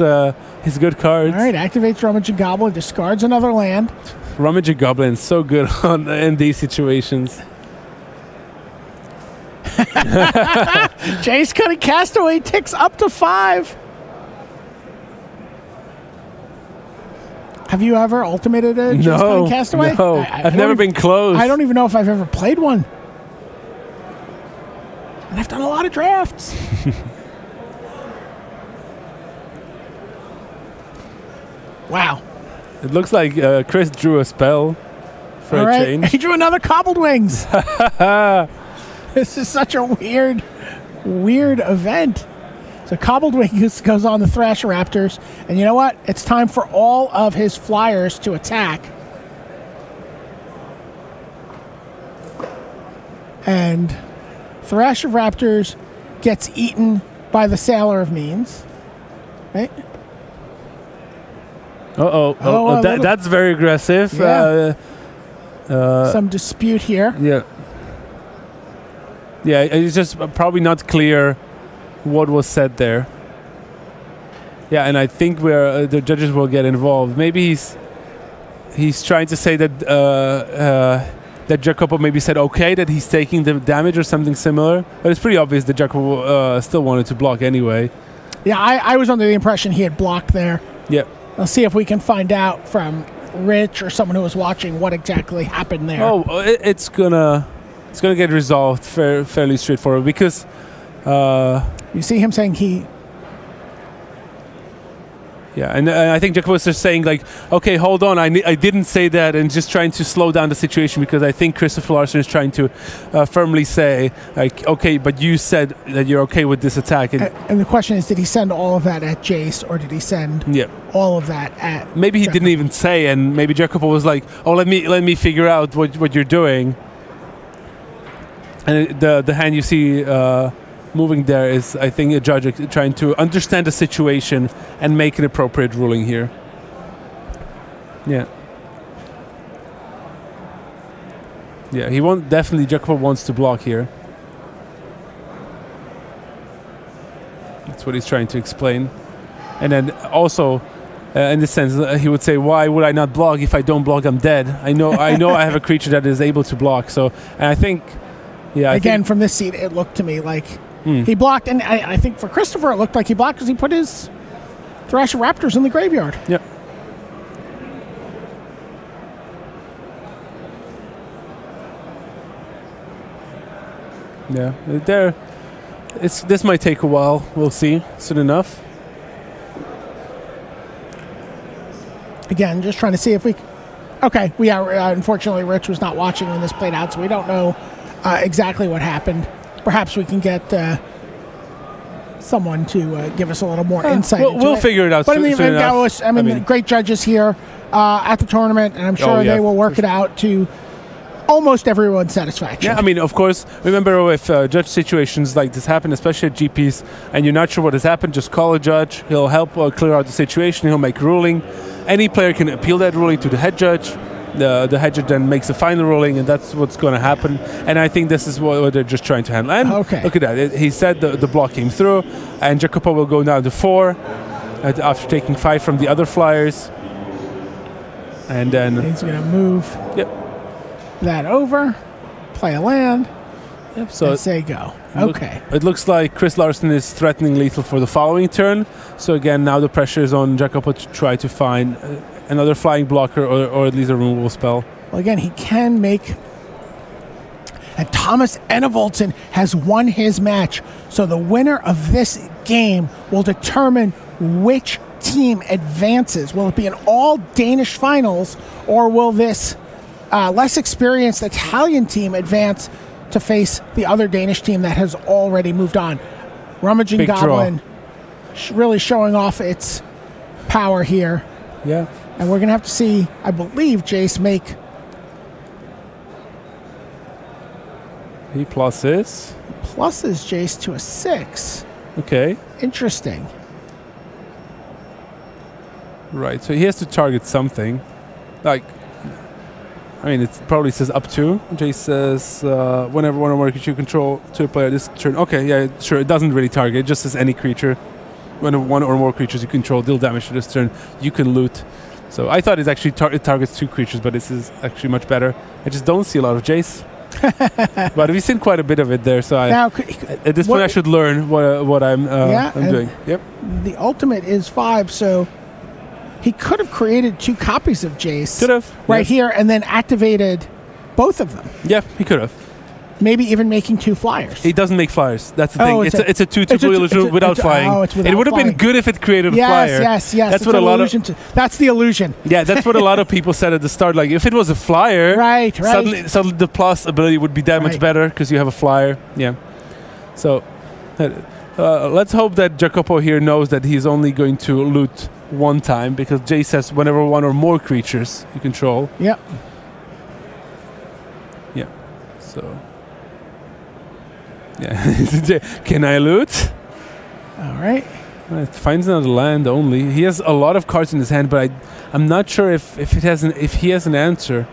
good cards. All right, activates Rummaging Goblin, discards another land. Rummaging Goblin is so good in these situations. Jace Cunning Castaway ticks up to 5. Have you ever ultimated a Jace Cunning Castaway? No, I've never been close. I don't even know if I've ever played one. And I've done a lot of drafts. Wow. It looks like Chris drew a spell for a change. He drew another Cobbled Wings. This is such a weird event. So Cobbled Wings goes on the Thrash Raptors. And you know what? It's time for all of his flyers to attack. And Thrash Raptors gets eaten by the Sailor of Means. Right? That's very aggressive. Yeah. Some dispute here. Yeah. Yeah, it's just probably not clear what was said there. Yeah, and I think the judges will get involved. Maybe he's trying to say that that Jacopo maybe said okay, that he's taking the damage or something similar. But it's pretty obvious that Jacopo still wanted to block anyway. Yeah, I was under the impression he had blocked there. Yeah. Let's see if we can find out from Rich or someone who was watching what exactly happened there. Oh, it's gonna get resolved fairly straightforward because you see him saying he. Yeah, and I think Jacopo was just saying like, okay, hold on, I didn't say that, and just trying to slow down the situation because I think Christopher Larsen is trying to firmly say like, okay, but you said that you're okay with this attack. And the question is, did he send all of that at Jace, or did he send all of that at? Maybe he Jacopo? didn't even say, and maybe Jacopo was like, oh, let me figure out what you're doing. And the hand you see moving there is, I think, a judge trying to understand the situation and make an appropriate ruling here. Yeah. Yeah, definitely Jacopo wants to block here. That's what he's trying to explain. And then also, in this sense, he would say, why would I not block? If I don't block, I'm dead. I know I have a creature that is able to block. So, and I think, yeah. Again, from this seat, it looked to me like he blocked, and I think for Christopher, it looked like he blocked because he put his Thrasher Raptors in the graveyard. Yep. Yeah, this might take a while. We'll see soon enough. Again, just trying to see if we. Okay, we are. Unfortunately, Rich was not watching when this played out, so we don't know exactly what happened. Perhaps we can get someone to give us a little more insight. We'll figure it out. But I mean, great judges here at the tournament, and I'm sure they will work it out to almost everyone's satisfaction. Yeah, I mean, of course, remember if judge situations like this happen, especially at GPs, and you're not sure what has happened, just call a judge. He'll help clear out the situation. He'll make a ruling. Any player can appeal that ruling to the head judge. The head judge then makes a final ruling, and that's what's going to happen. And I think this is what they're just trying to handle. And look at that. He said the block came through, and Jacopo will go down to 4 after taking 5 from the other flyers. And then he's going to move that over, play a land, so and say go. Okay. It looks like Chris Larsen is threatening lethal for the following turn. So again, now the pressure is on Jacopo to try to find another flying blocker or at least a removal spell. Well, again, he can make. And Thomas Enevoldsen has won his match. So the winner of this game will determine which team advances. Will it be an all Danish finals, or will this less experienced Italian team advance to face the other Danish team that has already moved on? Rummaging Big Goblin really showing off its power here. Yeah. And we're going to have to see, I believe, Jace make... He pluses. Pluses Jace to a 6. Okay. Interesting. Right, so he has to target something. Like, I mean, it probably says up to. Jace says, whenever one or more creature you control to a player this turn. Okay, yeah, sure, it doesn't really target. It just says any creature. Whenever one or more creatures you control deal damage to this turn, you can loot. So I thought it actually it targets 2 creatures, but this is actually much better. I just don't see a lot of Jace. But we've seen quite a bit of it there, so at this point I should learn what I'm doing. Yep. The ultimate is 5, so he could have created 2 copies of Jace. Could have. Right here, and then activated both of them. Yeah, he could have. Maybe even making 2 flyers. He doesn't make flyers. That's the thing. It's a 2/2 without flying. Oh, it's without it would have been good if it created a flyer. Yes. That's what a lot of. That's the illusion. Yeah, that's what a lot of people said at the start. Like, if it was a flyer, right. Suddenly the plus ability would be that much better because you have a flyer. Yeah. So, let's hope that Jacopo here knows that he's only going to loot one time, because Jay says whenever one or more creatures you control. Yep. Yeah. So. Yeah. Can I loot? All right. It finds another land only. He has a lot of cards in his hand, but I'm not sure if he has an answer.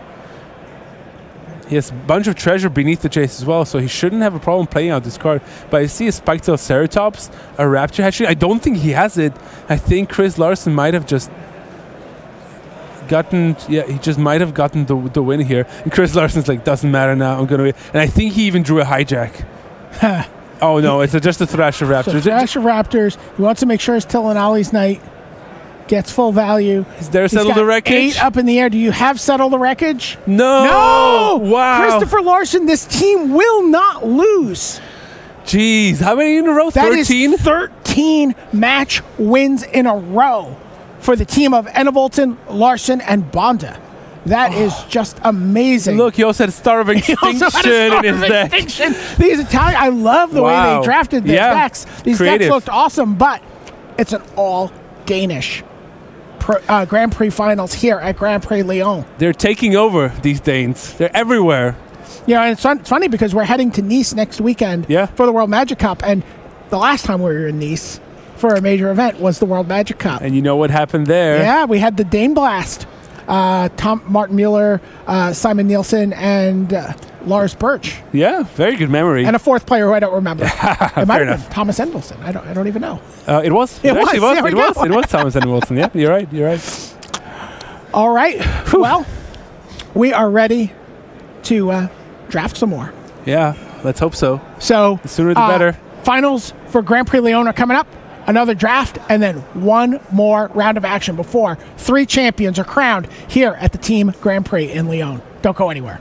He has a bunch of treasure beneath the chase as well, so he shouldn't have a problem playing out this card. But I see a Spiketail Ceratops, a Rapture Hatchery. I don't think he has it. I think Chris Larsen might have just gotten... Yeah, he just might have gotten the win here. And Chris Larsen's like, doesn't matter now, I'm going to win. And I think he even drew a Hijack. Oh, no, it's just a Thrasher Raptors. So Thrasher Raptors. He wants to make sure it's Tillinali's night. gets full value. Is there He's settle got the wreckage? 8 up in the air. Do you have settle the wreckage? No! No! Wow. Christopher Larsen, this team will not lose. Jeez, how many in a row? That 13? is 13 match wins in a row for the team of Enevoldsen, Larsen, and Bonde. That is just amazing. Look, he also had Star of Extinction in his deck. These Italian, I love the way they drafted their decks. These decks looked awesome, but it's an all Danish Grand Prix finals here at Grand Prix Lyon. They're taking over, these Danes. They're everywhere. Yeah, and it's funny because we're heading to Nice next weekend for the World Magic Cup, and the last time we were in Nice for a major event was the World Magic Cup. And you know what happened there? Yeah, we had the Dane Blast. Martin Mueller, Simon Nielsen, and Lars Birch. Yeah, very good memory. And a fourth player who I don't remember. It might have enough. been Thomas Enevoldsen. I don't even know. It was. It actually was. It was Thomas Enevoldsen. Yeah, you're right. You're right. All right. Whew. Well, we are ready to draft some more. Yeah, let's hope so. So the sooner the better. Finals for Grand Prix Lyon are coming up. Another draft, and then one more round of action before 3 champions are crowned here at the Team Grand Prix in Lyon. Don't go anywhere.